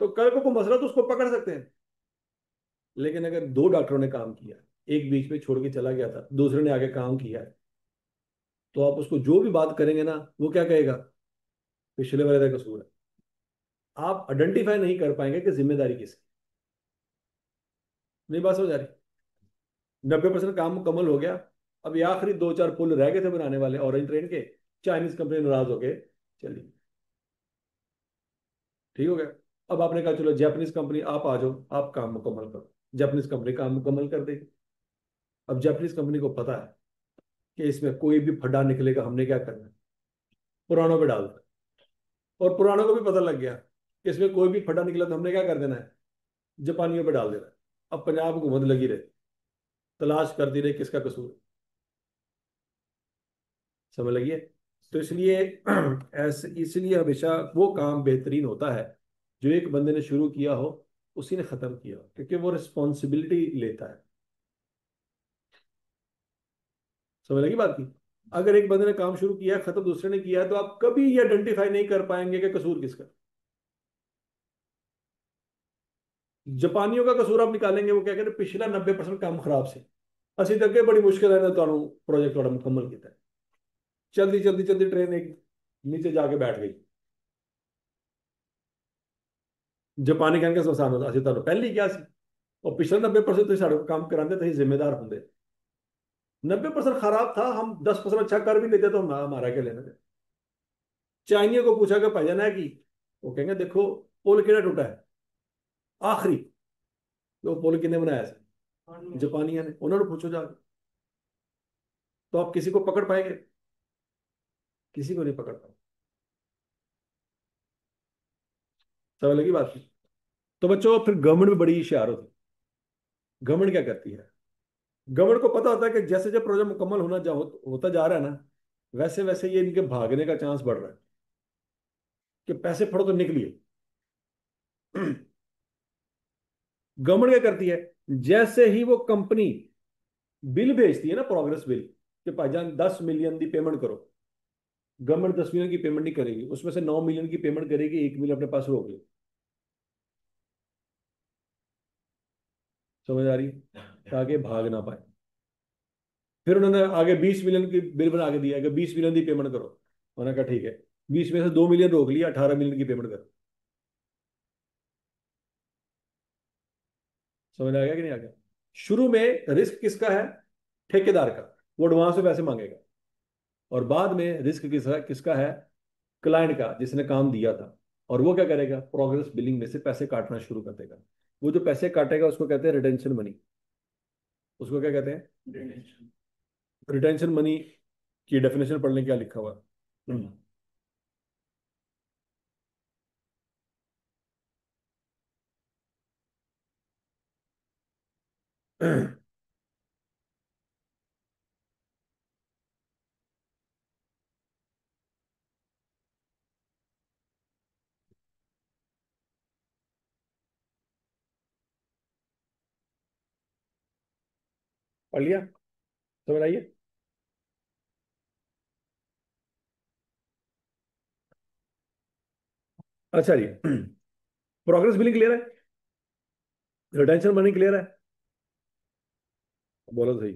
तो कल को कोई मसला तो उसको पकड़ सकते हैं। लेकिन अगर दो डॉक्टरों ने काम किया, एक बीच में छोड़ के चला गया था, दूसरे ने आगे काम किया है, तो आप उसको जो भी बात करेंगे ना, वो क्या कहेगा? पिछले वाले का कसूर है। आप आइडेंटिफाई नहीं कर पाएंगे कि जिम्मेदारी किसकी। नहीं बात समझ आ रही? 90% काम मुकम्मल हो गया, अब ये आखिरी दो चार पुल रह गए थे बनाने वाले ऑरेंज ट्रेन के, चाइनीज कंपनी नाराज हो गए, चलिए ठीक हो गया। अब आपने कहा चलो जापानीज कंपनी आप आ जाओ, आप काम मुकम्मल करो, जापानीज कंपनी काम मुकम्मल कर देगी। अब जापानीज कंपनी को पता है कि इसमें कोई भी फड्डा निकलेगा, हमने क्या करना है? पुरानों पे डाल दो। और पुरानों को भी पता लग गया कि इसमें कोई भी फड्डा निकला तो हमने क्या कर देना है? जापानियों पे डाल देना है। अब पंजाब हुकूमत लगी रहे, तलाश करती रहे किसका कसूर है। समझ लगी है? तो इसलिए ऐसे इसलिए हमेशा वो काम बेहतरीन होता है जो एक बंदे ने शुरू किया हो, उसी ने खत्म किया हो, क्योंकि वो रिस्पॉन्सिबिलिटी लेता है। समझ लगी बात की? अगर एक बंदे ने काम शुरू किया है, खत्म दूसरे ने किया है, तो आप कभी ये आइडेंटिफाई नहीं कर पाएंगे कि कसूर किसका। जापानियों का कसूर आप निकालेंगे, वो क्या कहते हैं, पिछला 90% काम खराब से, असि तो अगे बड़ी मुश्किल है ना प्रोजेक्ट थोड़ा मुकम्मल किया। चलती चलती चलती ट्रेन एक नीचे जाके बैठ गई, जापानी कहने का आसान होता, असि तो पहले ही क्या सी, और पिछले 90% तो साढ़े को काम कराते थे, जिम्मेदार होंगे। 90% खराब था, हम 10% अच्छा कर भी लेते तो हमारा क्या लेना थे। चाइनियों को पूछा कि भाईजान है की, वो कहेंगे देखो पुल केड़ा टूटा है आखिरी, तो पुल किने बनाया से? जापानिया ने, उन्होंने पूछो जाके। तो आप किसी को पकड़ पाएंगे? किसी को नहीं पकड़ पाएंगे। समझ लगी बात? तो बच्चों फिर गवर्नमेंट भी बड़ी होशियार होती है। गवर्नमेंट क्या करती है? गवर्नमेंट को पता होता है कि जैसे जब प्रोजेक्ट मुकम्मल होता जा रहा है ना, वैसे वैसे ये इनके भागने का चांस बढ़ रहा है कि पैसे फड़ो तो निकलिए। गवर्नमेंट क्या करती है? जैसे ही वो कंपनी बिल भेजती है ना, प्रोग्रेस बिल, कि भाईजान 10 मिलियन की पेमेंट करो, गवर्नमेंट 10 मिलियन की पेमेंट नहीं करेगी, उसमें से 9 मिलियन की पेमेंट करेगी, 1 मिलियन अपने पास रोक ले। समझ आ रही है? ताकि भाग ना पाए। फिर उन्होंने आगे 20 मिलियन की बिल बना के दिया कि 20 मिलियन की पेमेंट करो। उन्होंने कहा ठीक है, 20 में से 2 मिलियन रोक लिया, 18 मिलियन की पेमेंट करो। समझ आ गया कि नहीं आ गया? शुरू में रिस्क किसका है? ठेकेदार का। वो एडवांस में पैसे मांगेगा। और बाद में रिस्क किसका किसका है? क्लाइंट का, जिसने काम दिया था। और वो क्या करेगा? प्रोग्रेस बिलिंग में से पैसे काटना शुरू कर देगा। वो जो पैसे काटेगा उसको कहते हैं रिटेंशन मनी। उसको क्या कहते हैं? रिटेंशन मनी की डेफिनेशन पढ़ने क्या लिखा हुआ है? पढ़ लिया? समझ आइए? अच्छा जी। प्रोग्रेस बिलिंग क्लियर है? रिटेंशन मनी क्लियर है? बोलो तो सही।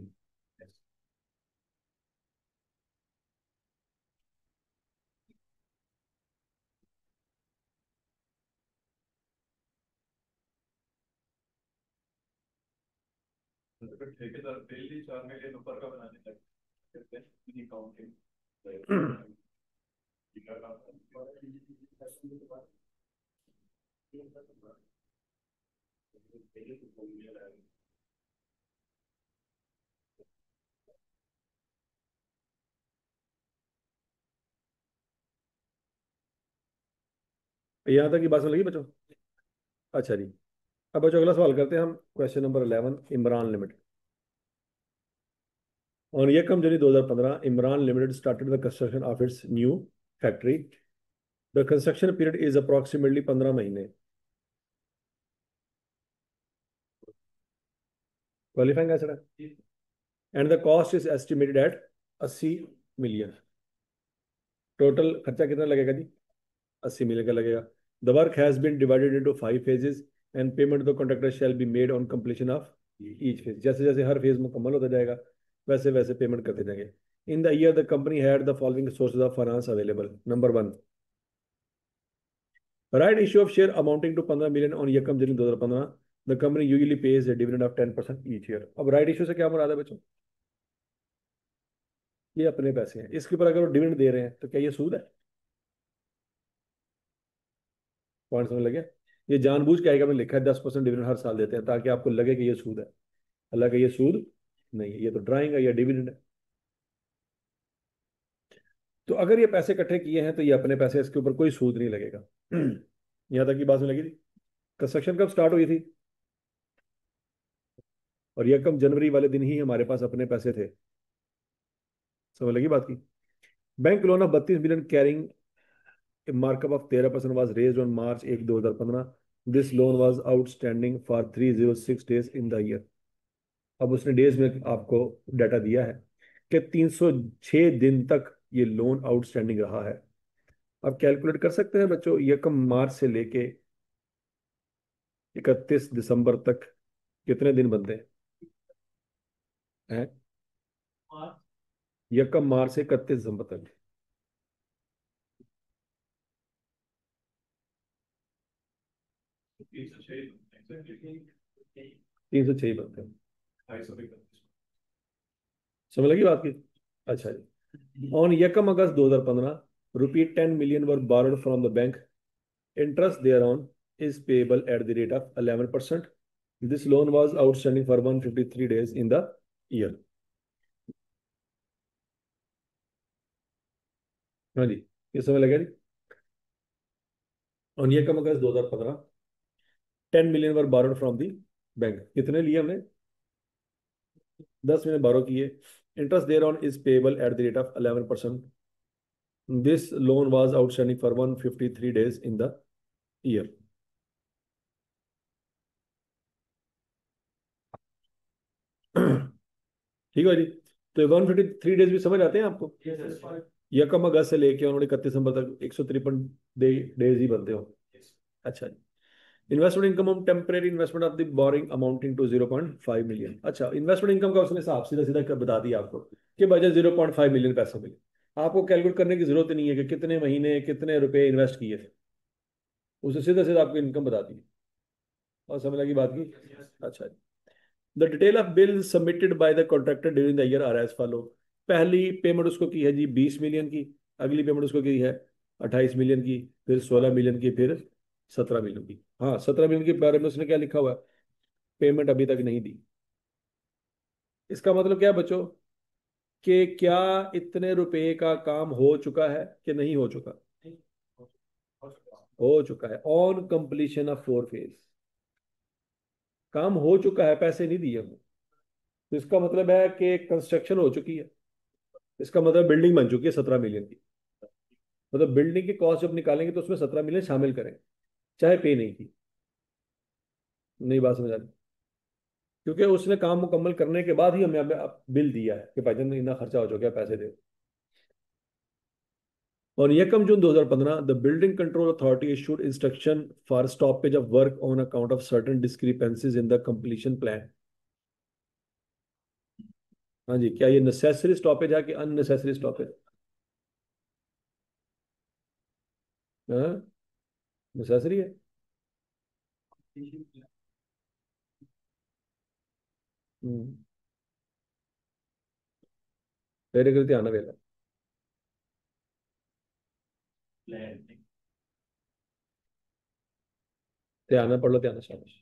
तो फिर ठेकेदार डेली 4 मिलियन ऊपर का बनाने लगते हैं काउंटिंग। यहाँ तक की बात समझ लगी बच्चों? अच्छा जी। अब बच्चों अगला सवाल करते हैं हम, question number 11, Imran limited. On यकम जनवरी 2015, Imran limited started the construction of its new factory. The construction period is approximately 15 महीने। क्वालिफाइंग आंसर है। And the cost is estimated at 80 million. Total खर्चा कितना लगेगा जी? 80 मिलियन का लगेगा। The work has been divided into 5 phases and payment the contractor shall be made on completion of each phase. जैसे जैसे हर फेज मुकम्मल होता जाएगा, वैसे वैसे पेमेंट करते जाएंगे। In the year the company had the following sources of finance available. Number 1, right issue of share amounting to 15 million on यकम जनवरी 2015। The company usually pays a dividend of 10% each year. अब right issue से क्या मुराद है बच्चों? ये अपने पैसे हैं, इसके ऊपर अगर वो डिविडेंड दे रहे हैं तो क्या ये सूद है? पॉइंट समझ लगे? ये जानबूझ के आएगा, मैंने लिखा है 10% डिविडेंड हर साल देते हैं ताकि आपको लगे कि ये सूद है। हालांकि ये सूद नहीं है, ये तो ड्राइंग है या डिविडेंड है। तो अगर ये पैसे इकट्ठे किए हैं तो ये अपने पैसे, इसके ऊपर कोई सूद नहीं लगेगा। यहाँ तक की बात में लगी थी। कंस्ट्रक्शन कब स्टार्ट हुई थी? और यकम जनवरी वाले दिन ही हमारे पास अपने पैसे थे। समझ लगी बात की? Bank loan of 32 million carrying markup of 13% was raised on March 1, 2015। This loan was outstanding for 306 days in the year। अब उसने डेज में आपको डाटा दिया है कि 306 दिन तक ये लोन आउटस्टैंडिंग रहा है। अब कैलकुलेट कर सकते हैं बच्चों, यकम मार्च से लेके 31 दिसंबर तक कितने दिन बनते हैं? यकम मार्च से 31 दिसंबर तक 306 बनते हैं। 250। समझ लगी बात की? अच्छा जी। ऑन यकम अगस्त 2015, ₹10 million were borrowed from the bank. Interest thereon is payable at the rate of 11%। This loan was outstanding for 153 days in the year। हाँ जी, ये समझ लगा जी? और ये कम अगस्त 2015, 10 million were borrowed from the bank. कितने लिए हमने? 10 million बारो किए। Interest thereon is payable at the rate of 11%। This loan was outstanding for 153 days in the year. ठीक है जी। तो 153 डेज भी समझ आते हैं आपको? यह कम अगस्त से लेके उन्होंने 31 दिसंबर तक 153 डेज ही बनते हो। अच्छा जी। Investment income on temporary investment of the boring amounting to 0.5 million। अच्छा, इन्वेस्टमेंट इनकम का उसने हिसाब सीधा सीधा बता दिया आपको कि बजट 0.5 million पैसे मिले। आपको कैलकुलेट करने की जरूरत नहीं है कि कितने महीने कितने रुपए इन्वेस्ट किए थे। उसे सीधा सीधा आपको इनकम बता दी। और समझ लगी बात की? अच्छा जी। The detail of bill submitted by the contractor during the year are as follow. पहली पेमेंट उसको की है जी 20 million की। अगली पेमेंट उसको की है 28 million की, फिर 16 million की, फिर 17 million की। हाँ, 17 million के बारे में उसने क्या लिखा हुआ है? पेमेंट अभी तक नहीं दी। इसका मतलब क्या है बच्चों? कि क्या इतने रुपए का काम हो चुका है कि नहीं हो चुका? हो चुका है। ऑन कंप्लीशन ऑफ 4 फेज काम हो चुका है, पैसे नहीं दिए हमने। तो इसका मतलब है कि कंस्ट्रक्शन हो चुकी है। इसका मतलब बिल्डिंग बन चुकी है 17 million की। मतलब बिल्डिंग की कॉस्ट जब निकालेंगे तो उसमें 17 million शामिल करें, चाहे पे नहीं की। नहीं बात समझ आ रही? क्योंकि उसने काम मुकम्मल करने के बाद ही हमें हमें बिल दिया है कि भाईजान इतना खर्चा हो चुका है, पैसे दे। On Yekam June 2015, the Building Control Authority issued instruction for stoppage of work on account of certain discrepancies in the completion plan। हाँ जी, क्या ये नेसेसरी स्टॉपेज है कि अननेसेसरी स्टॉपेज? हाँ, नेसेसरी है। हम्म, तेरे कर ध्यान वेला। ध्यान में पढ़ लो, ध्यान से शाबाश।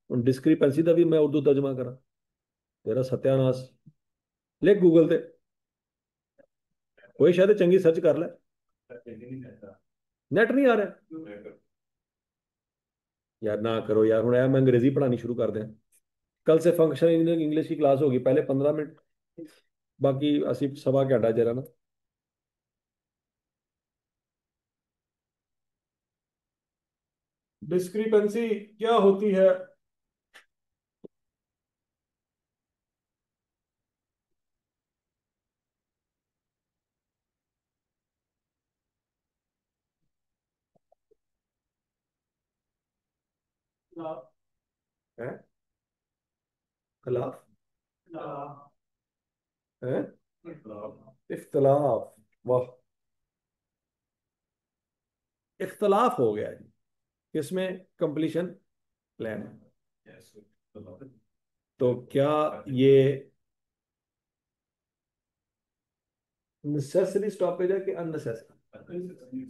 डिस्क्रिपेंसी का भी मैं उर्दू तर्जमा करा? तेरा सत्यानाश। लिख गूगल ते, कोई शायद चंगी सर्च कर ले। नेट नहीं आ रहा? यार ना करो यार, हूँ मैं अंग्रेजी पढ़ानी शुरू कर दें। कल से फंक्शन इंग्लिश की क्लास होगी, पहले 15 मिनट, बाकी असी सवा घंटा जरा ना। डिस्क्रिपेंसी क्या होती है? है खिलाफ है, इख्तलाफ। वाह, इख्तलाफ हो गया जी। किसमें? Completion plan. तो क्या ये नेसेसरी स्टॉपेज है कि अननेसेसरी?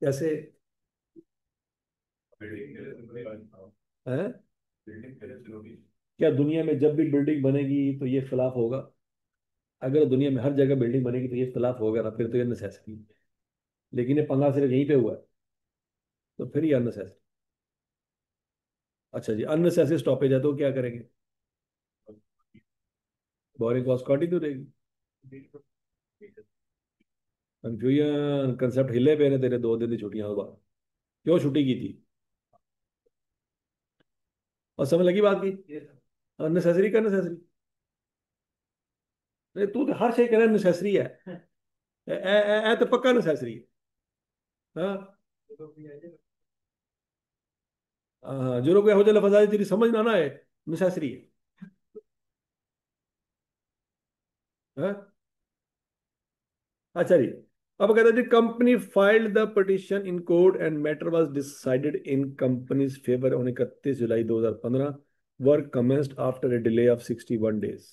कैसे? है? क्या दुनिया में जब भी बिल्डिंग बनेगी तो ये खिलाफ होगा? अगर दुनिया में हर जगह बिल्डिंग बनेगी तो ये खिलाफ होगा ना, फिर तो ये नेसेसरी। लेकिन ये पंगा सिर्फ यहीं पे हुआ है, तो फिर ये अननेसेसरी। अच्छा जी, अननेसेसरी स्टॉपेज है तो क्या करेंगे? बोरिंग कॉस्ट कंटिन्यू रहेगी। कंफ्यूजन कंसेप्ट हिले पे ने तेरे 2 दिन की छुट्टियां होगा। क्यों छुट्टी की थी? और समझ लगी बात की? अननेसेसरी का नेसेसरी। तू तो हर शे कहना नेसेसरी है। तो पक्का नेसेसरी है। हाँ हाँ, जो लोग हो जाए लफज तेरी समझ ना ना है, नेसेसरी है। हाँ? अच्छा जी। अब कहते हैं जी, company filed the petition in court and matter was decided in company's favour on 31 July 2015। Work commenced after a delay of 61 days.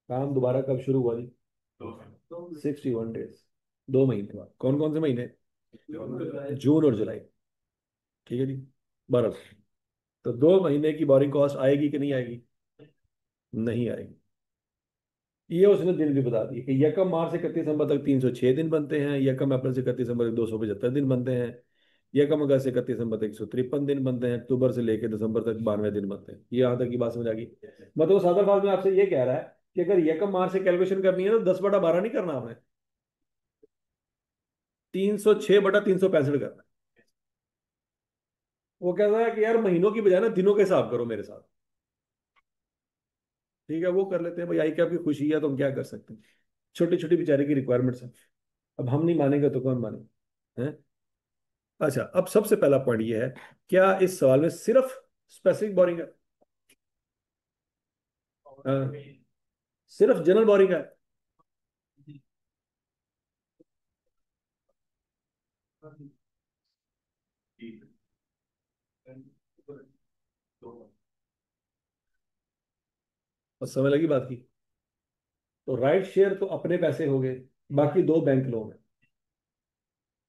काम दोबारा कब शुरू हुआ जी? 61 डेज, 2 महीने बाद। कौन कौन से महीने? जून और जुलाई। ठीक है जी, 1200। तो 2 महीने की बोरिंग कॉस्ट आएगी कि नहीं आएगी? नहीं आएगी। ये उसने दिन भी बता दिए कि यकम मार्च से 31 दिसंबर तक 306 दिन बनते हैं, यकम अप्रैल से 31 दिसंबर तक 275 दिन बनते हैं, यकम अगस्त से 31 दिसंबर तक 153 दिन बनते हैं, अक्टूबर से लेकर दिसंबर तक 92 दिन बनते हैं। ये यहाँ तक की बात समझ आ गई। मतलब सादा फाज में आपसे ये कह रहा है कि अगर यकम मार्च से कैलकुलेशन करनी है तो 10/12 नहीं करना आपने, 306/365 करना है। वो कहता है कि यार महीनों की बजाय ना दिनों के हिसाब करो मेरे साथ। ठीक है, वो कर लेते हैं भाई, आई क्या आपकी खुशी है तो हम क्या कर सकते हैं। छोटी छोटी बेचारे की रिक्वायरमेंट्स है। अब हम नहीं मानेंगे तो कौन माने हैं? अच्छा, अब सबसे पहला पॉइंट ये है, क्या इस सवाल में सिर्फ स्पेसिफिक बोरिंग है? हाँ, सिर्फ जनरल बोरिंग है? ठीक है। तो और समय लगी बात की। तो राइट शेयर तो अपने पैसे हो गए, बाकी 2 बैंक लोन है,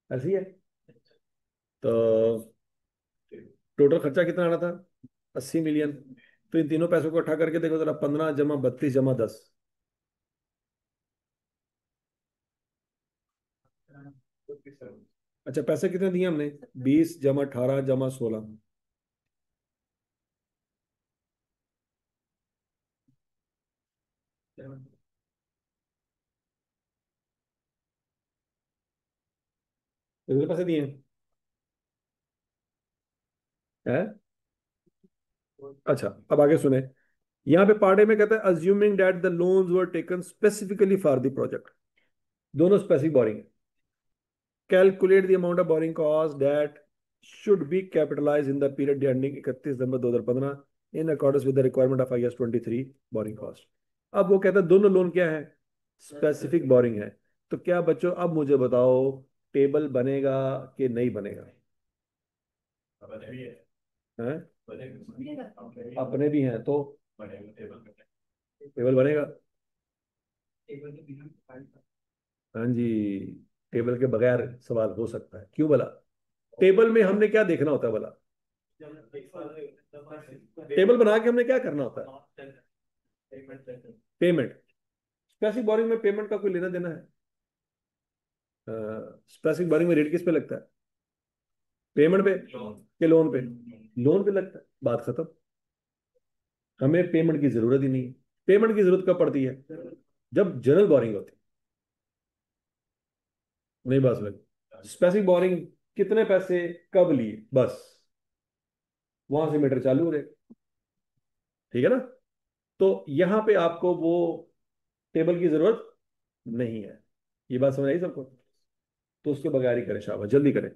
ऐसी है। तो टोटल खर्चा कितना आना था? 80 मिलियन। तो इन तीनों पैसों को इकट्ठा करके देखो जरा, 15 जमा 32 जमा 10। अच्छा, पैसे कितने दिए हमने? 20 जमा 18 जमा 16। कितने पैसे दिए हैं? अच्छा, अब आगे सुने। यहाँ पे पार्टे में कहता है assuming that the loans were taken specifically for the project. दोनों स्पेसिफिक बोरिंग है। Calculate the amount of borrowing cost that should be capitalise in the period ending 31 दिसंबर 2015 in accordance with the requirement of IS 23 borrowing cost. अब वो कहता है दोनों loan क्या है? स्पेसिफिक बोरिंग है। तो क्या बच्चों अब मुझे बताओ, टेबल बनेगा कि नहीं बनेगा? बने भी है। हैं? बनेगा। अपने भी हैं तो बनेगा टेबल पे। टेबल बनेगा। हाँ जी, टेबल के बगैर सवाल हो सकता है, क्यों भला? टेबल में हमने क्या देखना होता है भला? टेबल बना के हमने क्या करना होता है? पेमेंट। स्पेसिफिक बोरिंग में पेमेंट का कोई लेना देना है? स्पेसिफिक बोरिंग में रेट किस पे लगता है? पेमेंट पे के लोन पे? लोन पे लगता है, बात खत्म। हमें पेमेंट की जरूरत ही नहीं है। पेमेंट की जरूरत कब पड़ती है? जब जनरल बोरिंग होती है। नहीं, बस लगी स्पेसिफिक बोरिंग, कितने पैसे कब लिए, बस वहां से मीटर चालू हो जाएगा। ठीक है ना? तो यहां पे आपको वो टेबल की जरूरत नहीं है। ये बात समझ आई सबको? तो उसके बगैर ही करें, शाबाश, जल्दी करें।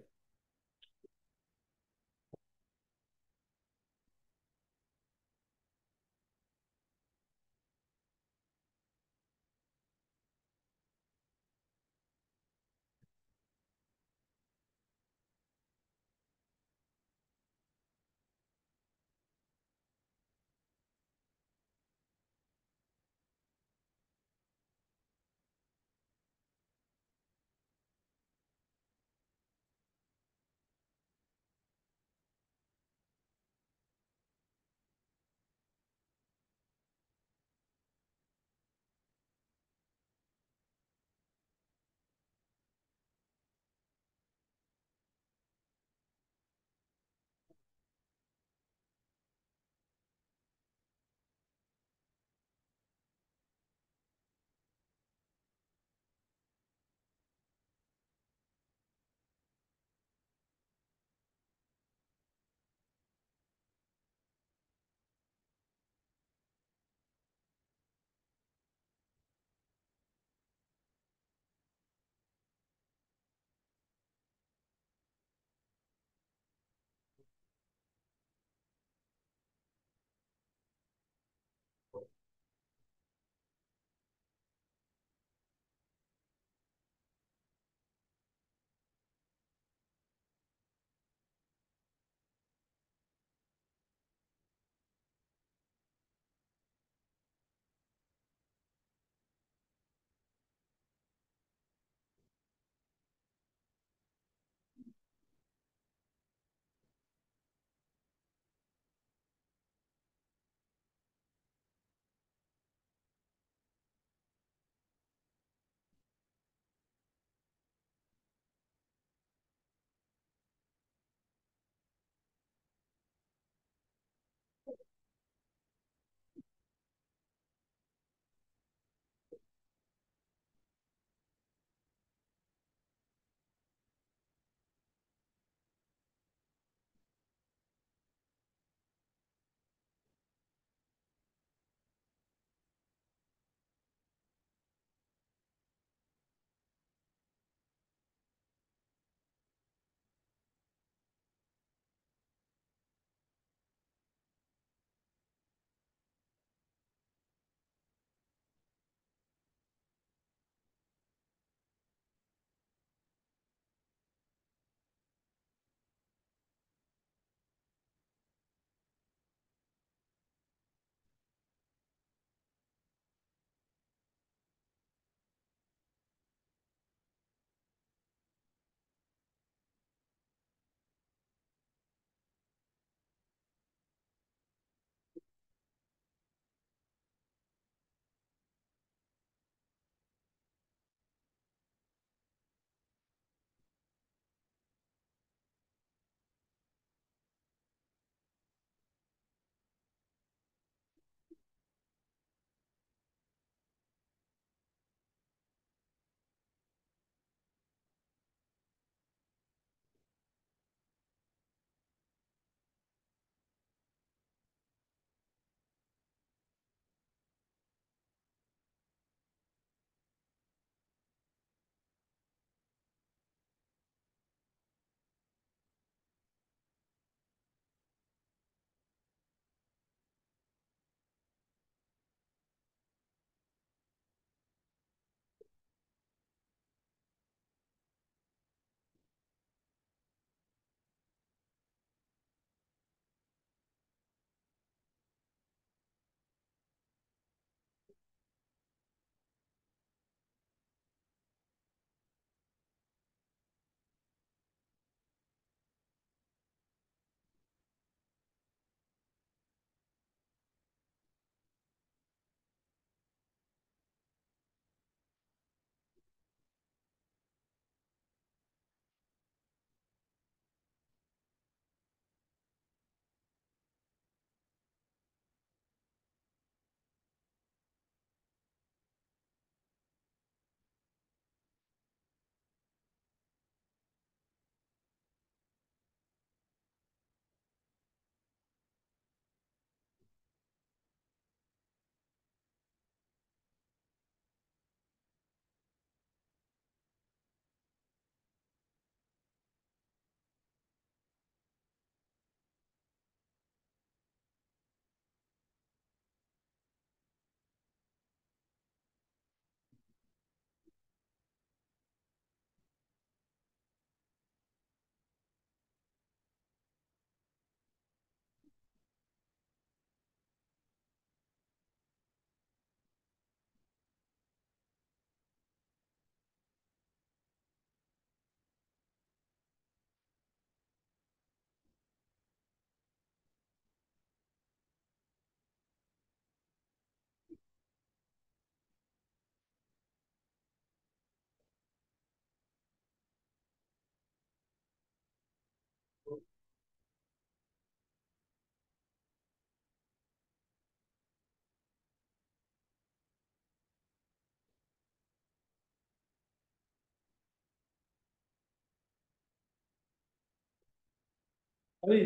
अभी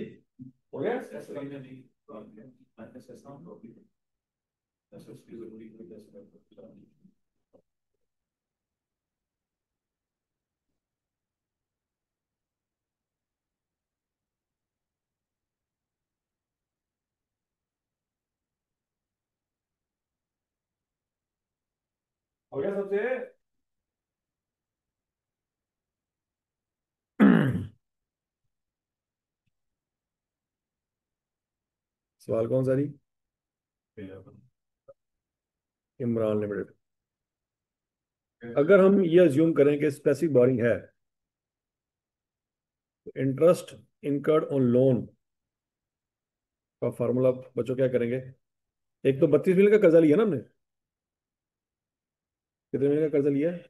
हो गया। ऐसा करना नहीं, माइनस ऐसा हम लोग भी ऐसा उसकी जरूरी कोई ऐसा करता है। हो गया सबसे। सवाल कौन सा जी? इमरान लिमिटेड। अगर हम ये अज्यूम करें कि स्पेसिफिक बोरिंग है, इंटरेस्ट इनकर्ड ऑन लोन का फार्मूला बच्चों क्या करेंगे? एक तो 32 मिलियन का कर्जा लिया ना हमने। कितने महीने का कर्जा लिया है?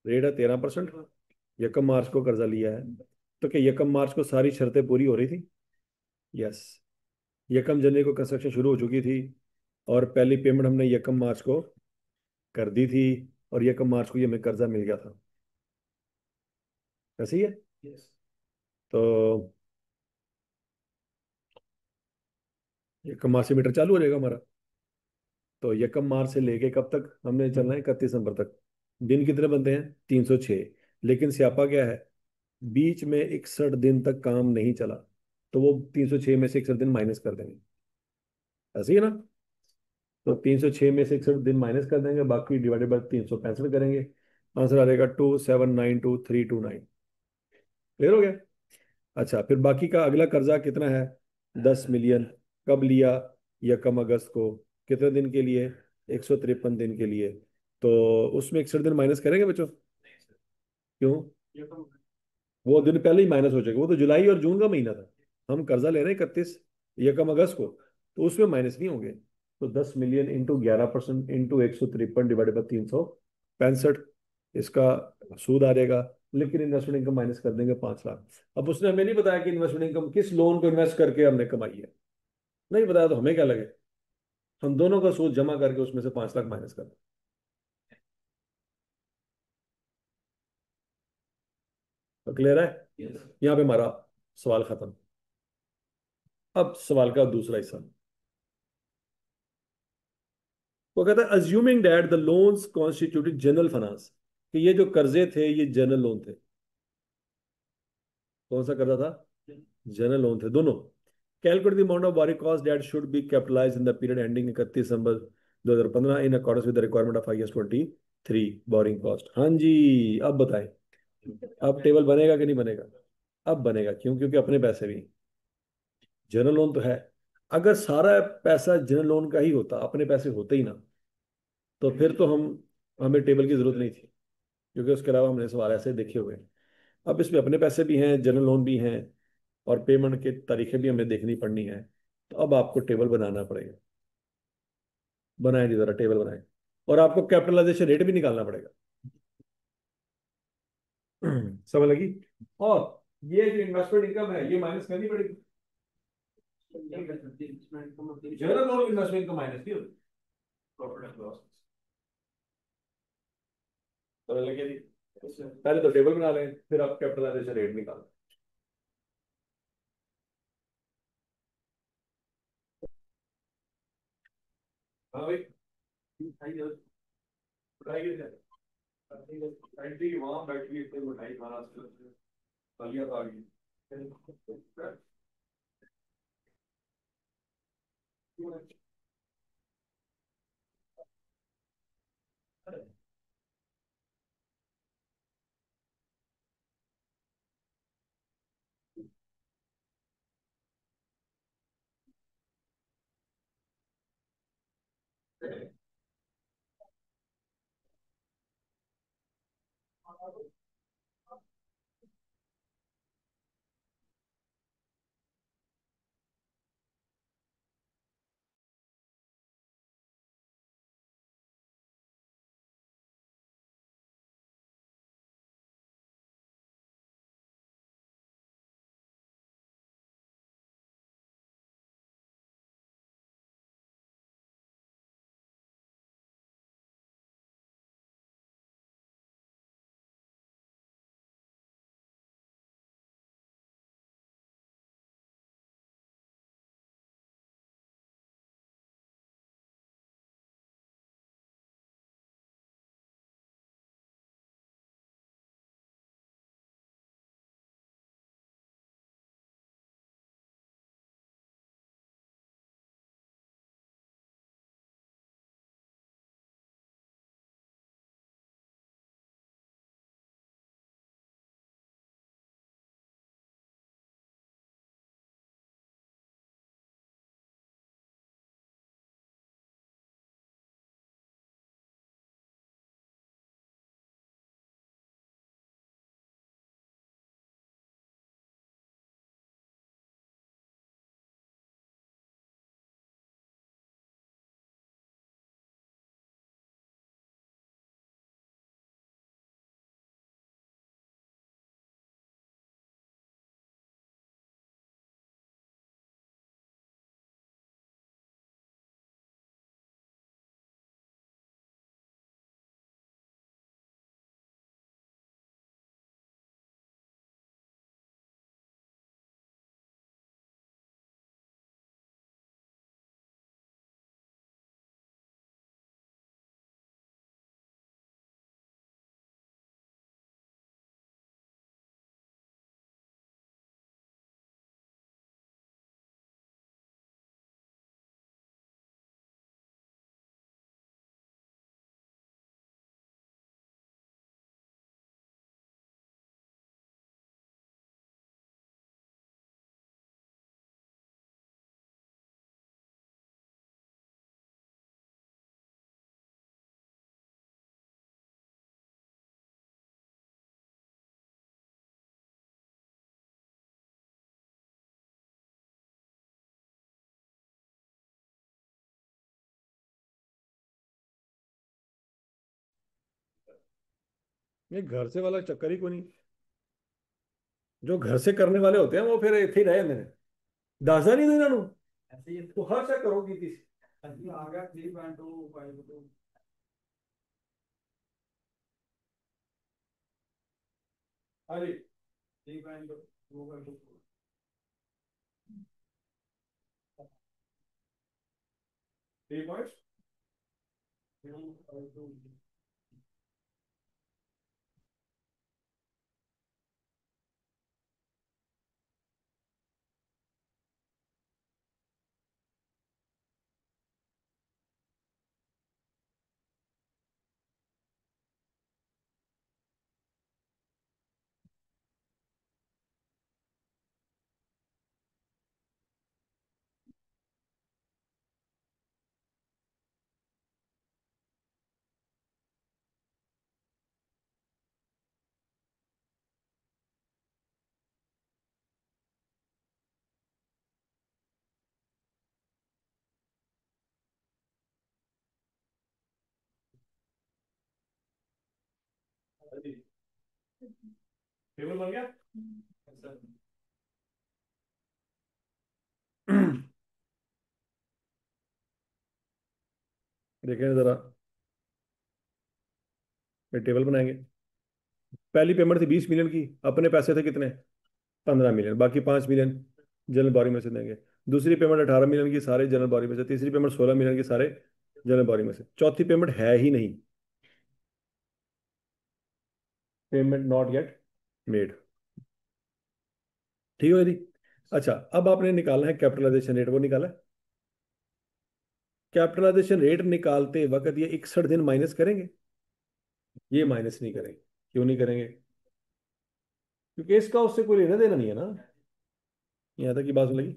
रेट है 13%। यकम मार्च को कर्जा लिया है, तो क्या यकम मार्च को सारी शर्तें पूरी हो रही थी? यस। यकम जनवरी को कंस्ट्रक्शन शुरू हो चुकी थी, और पहली पेमेंट हमने यकम मार्च को कर दी थी, और यकम मार्च को ये हमें कर्जा मिल गया था। ऐसे ही है। यस। तो यकम मार्च से मीटर चालू हो जाएगा हमारा। तो यकम मार्च से लेके कब तक हमने चलना है? 31 दिसंबर तक। दिन कितने बनते हैं? 306। लेकिन स्यापा क्या है? बीच में 61 दिन तक काम नहीं चला, तो वो 306 में से 61 दिन माइनस कर देंगे। ऐसे ही है ना? तो 306 में से 61 दिन माइनस कर देंगे, बाकी डिवाइडेड बाय 365 करेंगे। आंसर आ जाएगा 2792329। क्लियर हो गया? अच्छा, फिर बाकी का अगला कर्जा कितना है? 10 मिलियन। कब लिया? यकम अगस्त को। कितने दिन के लिए? 153 दिन के लिए। तो उसमें 61 दिन माइनस करेंगे बच्चों? क्यों? ये तो वो दिन पहले ही माइनस हो जाएगा, वो तो जुलाई और जून का महीना था। हम कर्जा ले रहे हैं 31 यकम अगस्त को, तो उसमें माइनस नहीं होंगे। तो 10 million into 11% into 153 divided by 365, इसका सूद आ जाएगा। लेकिन इन्वेस्टमेंट इनकम माइनस कर देंगे 5 लाख। अब उसने हमें नहीं बताया कि इन्वेस्टमेंट इनकम किस लोन को इन्वेस्ट करके हमने कमाई है। नहीं बताया तो हमें क्या लगे? हम दोनों का सूद जमा करके उसमें से 5 लाख माइनस कर दें। तो क्लियर है? यस। यहाँ पे हमारा सवाल खत्म। अब सवाल का दूसरा हिस्सा। वो कहता है assuming that the loans constituted general finance, कि ये जो कर्जे थे ये जनरल लोन थे। कौन सा कर्जा था? जनरल लोन थे दोनों। Calculate the amount of borrowing cost that should B capitalised in the period ending 31 दिसंबर 2015 in accordance with the requirement of IAS 23 borrowing cost. हाँ जी। अब बताएं, अब टेबल बनेगा कि नहीं बनेगा? अब बनेगा। क्यों? क्योंकि अपने पैसे भी जनरल लोन तो है। अगर सारा पैसा जनरल लोन का ही होता, अपने पैसे होते ही ना, तो फिर तो हमें टेबल की जरूरत नहीं थी, क्योंकि उसके अलावा हमने सवाल ऐसे देखे हुए हैं। अब इसमें अपने पैसे भी हैं, जनरल लोन भी हैं, और पेमेंट की तारीखें भी हमें देखनी पड़नी है। तो अब आपको टेबल बनाना पड़ेगा। बनाए जी, जरा टेबल बनाए। और आपको कैपिटलाइजेशन रेट भी निकालना पड़ेगा। समझ लगी? और ये जो इन्वेस्टमेंट इनकम है ये माइनस करनी पड़ेगी। General loan investment income minus नहीं होती। Profit and loss. समझ लगे जी? पहले तो टेबल बना लें, फिर आप कैपिटलाइजेशन रेट निकालें। हाँ भाई, बताइए। आंटी वहां बैठी इतने मिठाई खाना, तालियां खा गई। ये घर से वाला चक्कर ही कोई नहीं। जो घर से करने वाले होते हैं वो फिर इतने ही रहे मेरे। दासा नहीं देना ऐसे ही तो हर चेक करो की थी। आ गया 3.252। अरे 3.252। 3.252। टेबल बन गया। देखें जरा। ये टेबल बनाएंगे। पहली पेमेंट थी 20 मिलियन की। अपने पैसे थे कितने? 15 मिलियन। बाकी 5 मिलियन जनरल बॉडी में से देंगे। दूसरी पेमेंट 18 मिलियन की, सारे जनरल बॉडी में से। तीसरी पेमेंट 16 मिलियन की, सारे जनरल बॉडी में से। चौथी पेमेंट है ही नहीं। Payment not yet made. ठीक है जी। अच्छा, अब आपने निकालना है कैपिटलाइजेशन रेट। वो निकाला? कैपिटलाइजेशन रेट निकालते वक्त ये 61 दिन माइनस करेंगे? ये माइनस नहीं करेंगे। क्यों नहीं करेंगे? क्योंकि इसका उससे कोई लेना देना नहीं है ना। यहाँ तक की बात लगी।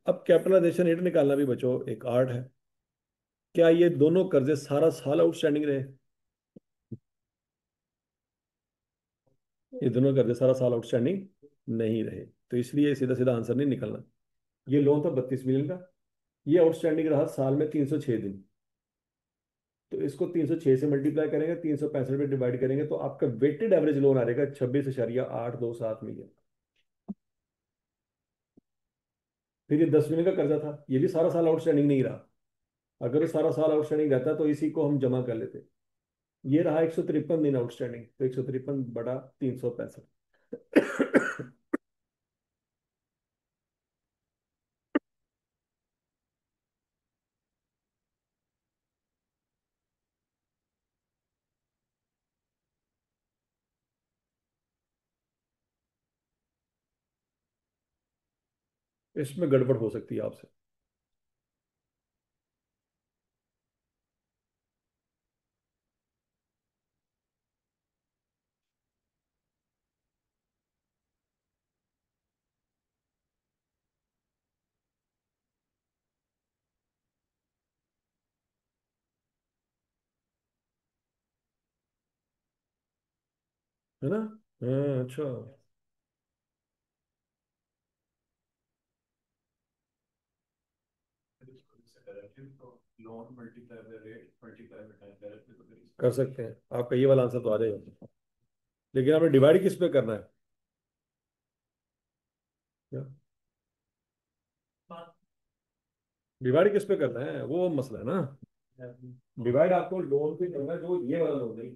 अब कैपिटलाइजेशन रेट निकालना भी बच्चों एक आर्ट है। क्या ये दोनों कर्जे सारा साल आउटस्टैंडिंग रहे? ये दोनों कर्जे सारा साल आउटस्टैंडिंग नहीं रहे, तो इसलिए सीधा सीधा आंसर नहीं निकलना। ये लोन था 32 मिलियन का। ये आउटस्टैंडिंग रहा साल में 306 दिन। तो इसको 306 से मल्टीप्लाई करेंगे, 365 पे डिवाइड करेंगे, तो आपका वेटेड एवरेज लोन आ जाएगा 26.827 मिलियन। फिर ये 10 मिलियन का कर्जा था, ये भी सारा साल आउटस्टैंडिंग नहीं रहा। अगर ये सारा साल आउटस्टैंडिंग रहता तो इसी को हम जमा कर लेते। ये रहा 153 दिन आउटस्टैंडिंग, तो 153/365। इसमें गड़बड़ हो सकती है आपसे। है ना? हाँ, अच्छा। Loan multiply by rate multiply by time directly तो फिर कर सकते हैं, आपका ये वाला आंसर तो आ जाएगा। लेकिन आपने डिवाइड किस पे करना है? डिवाइड किस पे करना है, वो मसला है ना। डिवाइड आपको लोन पे करना है, जो ये वाला लोन है।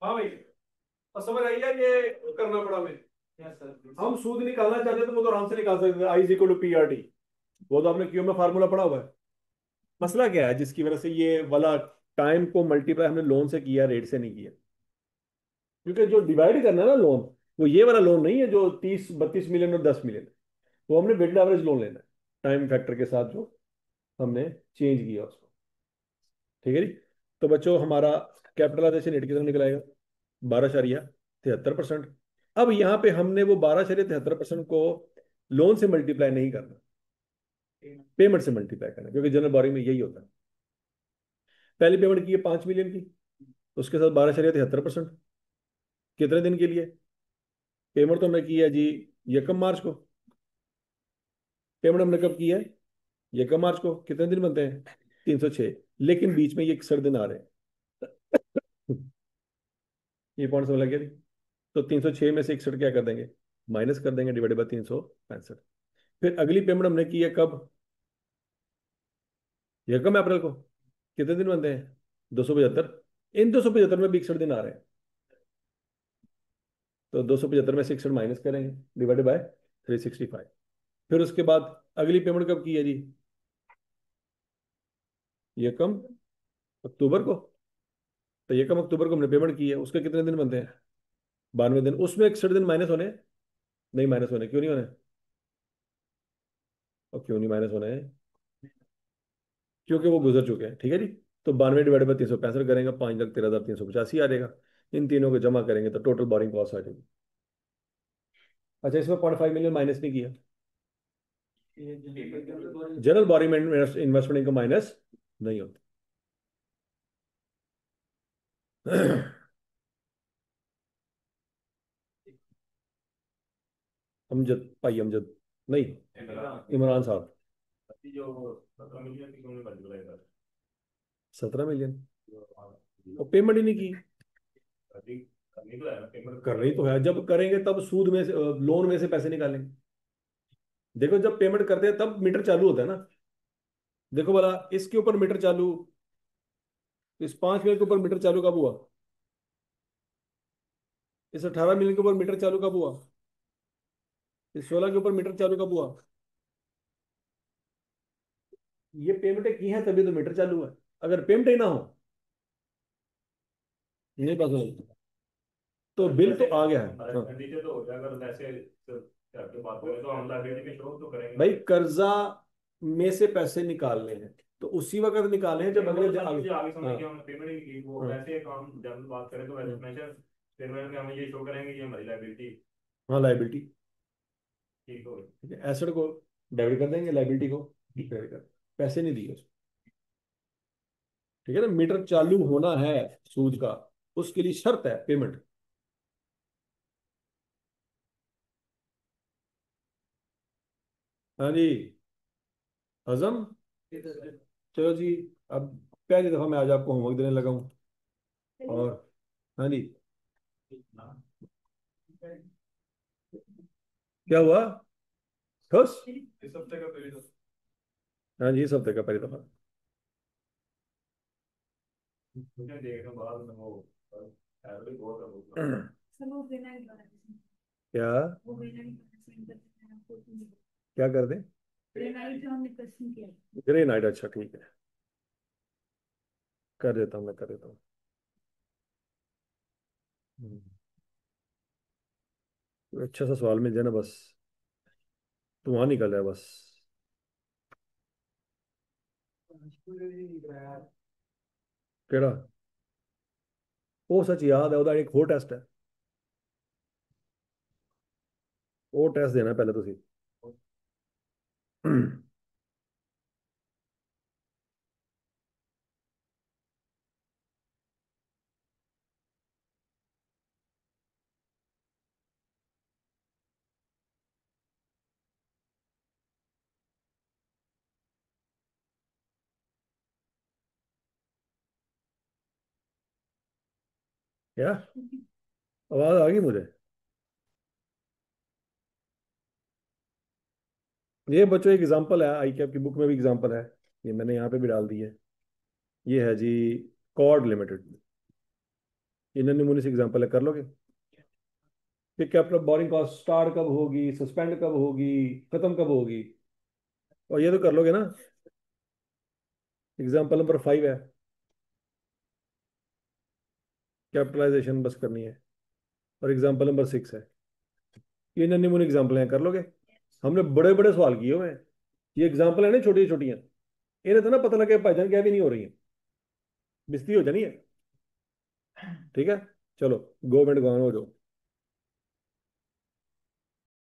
हाँ भाई, और समझ आई यार, ये करना पड़ा हमें। हम सूद निकालना चाहते तो वो तो आराम से निकाल सकते थे, I is equal to P R T. वो तो आपने क्यू में फार्मूला पढ़ा हुआ है। मसला क्या है जिसकी वजह से ये वाला टाइम को मल्टीप्लाई हमने लोन से किया, रेट से नहीं किया। क्योंकि जो डिवाइड करना है ना लोन, वो ये वाला लोन नहीं है जो 30 32 मिलियन और 10 मिलियन। वो हमने वेटेड एवरेज लोन लेना है, टाइम फैक्टर के साथ जो हमने चेंज किया उसको। ठीक है जी। तो बच्चों हमारा कैपिटलाइजेशन रेट कितना निकल आएगा? 12.73%। अब यहाँ पे हमने वो 12.73% को लोन से मल्टीप्लाई नहीं करना, पेमेंट से मल्टीप्लाई करना, क्योंकि जनरल बोरिंग में यही होता है। पहली पेमेंट की है 5 मिलियन की, उसके साथ 12.73%। कितने दिन के लिए? पेमेंट तो हमने की है जी 1 मार्च को। पेमेंट हमने कब की है? 1 मार्च को। कितने दिन बनते हैं? 306। लेकिन बीच में ये 61 दिन आ रहे हैं। ये पॉइंट समझ लग गया जी। तो 306 में से 61 क्या कर देंगे? माइनस कर देंगे, डिवाइडेड बाय 365। फिर अगली पेमेंट हमने की है कब? 1 अप्रैल को। कितने दिन बनते हैं? 275। इन 275 में भी 61 दिन आ रहे हैं। तो 275 में से 61 माइनस करेंगे, डिवाइडेड बाय 365। फिर उसके बाद अगली पेमेंट कब की है जी? ये कम अक्टूबर को। तो ये कम अक्टूबर को हमने पेमेंट की है, उसके कितने दिन बनते हैं? 92 दिन। उसमें 61 दिन माइनस होने? नहीं माइनस होने। क्यों नहीं होने? और क्यों नहीं माइनस होने? क्योंकि वो गुजर चुके हैं। ठीक है जी। तो 92 डिवाइड बाय 365 करेंगे, 5,13,385 आ जाएगा। इन तीनों को जमा करेंगे तो टोटल बोरिंग कॉस्ट आ जाएगी। अच्छा, इसमें 0.5 मिलियन माइनस नहीं किया। जनरल बोरिंग में इन्वेस्टमेंट इनकम माइनस नहीं होती। अमजद, भाई अमजद। नहीं, इमरान साहब। अभी जो 17 मिलियन की तुमने मल्टीप्लाई कर 17 मिलियन और पेमेंट ही नहीं की। अभी करनी तो है ना पेमेंट कर रही तो है, जब करेंगे तब सूद में से, लोन में से पैसे निकालेंगे। देखो जब पेमेंट करते हैं तब मीटर चालू होता है ना। देखो बोला इसके ऊपर मीटर चालू, इस 5 मिलियन के ऊपर मीटर चालू कब हुआ? इस 18 मिलियन के ऊपर मीटर चालू कब हुआ? इस 16 के ऊपर मीटर चालू कब हुआ? ये पेमेंटें की हैं तभी तो मीटर चालू है। अगर पेमेंट ही ना हो, नहीं पास हो, तो बिल तो आ गया है। हाँ। नीचे तो हो गया अगर वैसे करके बात करें तो हम लाइबिलिटी के शो तो करेंगे भाई ना। कर्जा में से पैसे निकालने हैं तो उसी वक्त निकाले हैं जब वो अगले तो आगे। मुझे आगे समझ हाँ। गया हमने पेमेंट ही की वो हाँ। वैसे काम जब बात करें तो वैसे हम्म, मेंशन पेमेंट में हमें ये शो करेंगे ये हमारी लाइबिलिटी हाँ लाइबिलिटी। ठीक हो गई। ठीक है, एसेट को डेबिट कर देंगे, लाइबिलिटी को क्रेडिट कर। पैसे नहीं दिए उसको। ठीक है ना, मीटर चालू होना है सूद का, उसके लिए शर्त है पेमेंट। हाँ जी। हजम। चलो जी। अब पहली दफा मैं आज आपको होमवर्क देने लगा हूँ। और हाँ जी, क्या हुआ? खुश? इस हफ्ते का पहले तो हाँ जी, इस हफ्ते का पहली दफा। मुझे देखना बाद में वो एवरेज बहुत है वो क्या? क्या कर दें? ग्रे नाइट, अच्छा ठीक है, कर देता हूँ, मैं कर देता हूँ। हम्म, कोई अच्छा सा सवाल मिल जाए ना बस। तो वहां निकल जाए बस। केड़ा? वो सच याद है, ਉਹਦਾ एक होर टेस्ट है। वो टेस्ट देना पहले तुसी। क्या आवाज आ गई मुझे? ये बच्चों एक एग्जांपल है, आई कैप की बुक में भी एग्जांपल है, ये मैंने यहाँ पे भी डाल दी है। ये है जी कॉर्ड लिमिटेड। ये नन्ही मुन्नी सी एग्जाम्पल है, कर लोगे? कि कैपिटल बोरिंग कॉस्ट स्टार्ट कब होगी, सस्पेंड कब होगी, खत्म कब होगी, और ये तो कर लोगे ना। एग्जाम्पल नंबर 5 है, कैपिटलाइजेशन बस करनी है। और एग्जाम्पल नंबर 6 है। ये नन्ही मुन्नी एग्जाम्पल हैं, कर लोगे? हमने बड़े बड़े सवाल किए हुए हैं। ये एग्जाम्पल है ना, छोटी छोटियां, इन्हें तो ना पता लगे भाईजान क्या भी नहीं हो रही है, बेइज्जती हो जानी है। ठीक है, चलो, गवर्नमेंट गवान हो जाओ।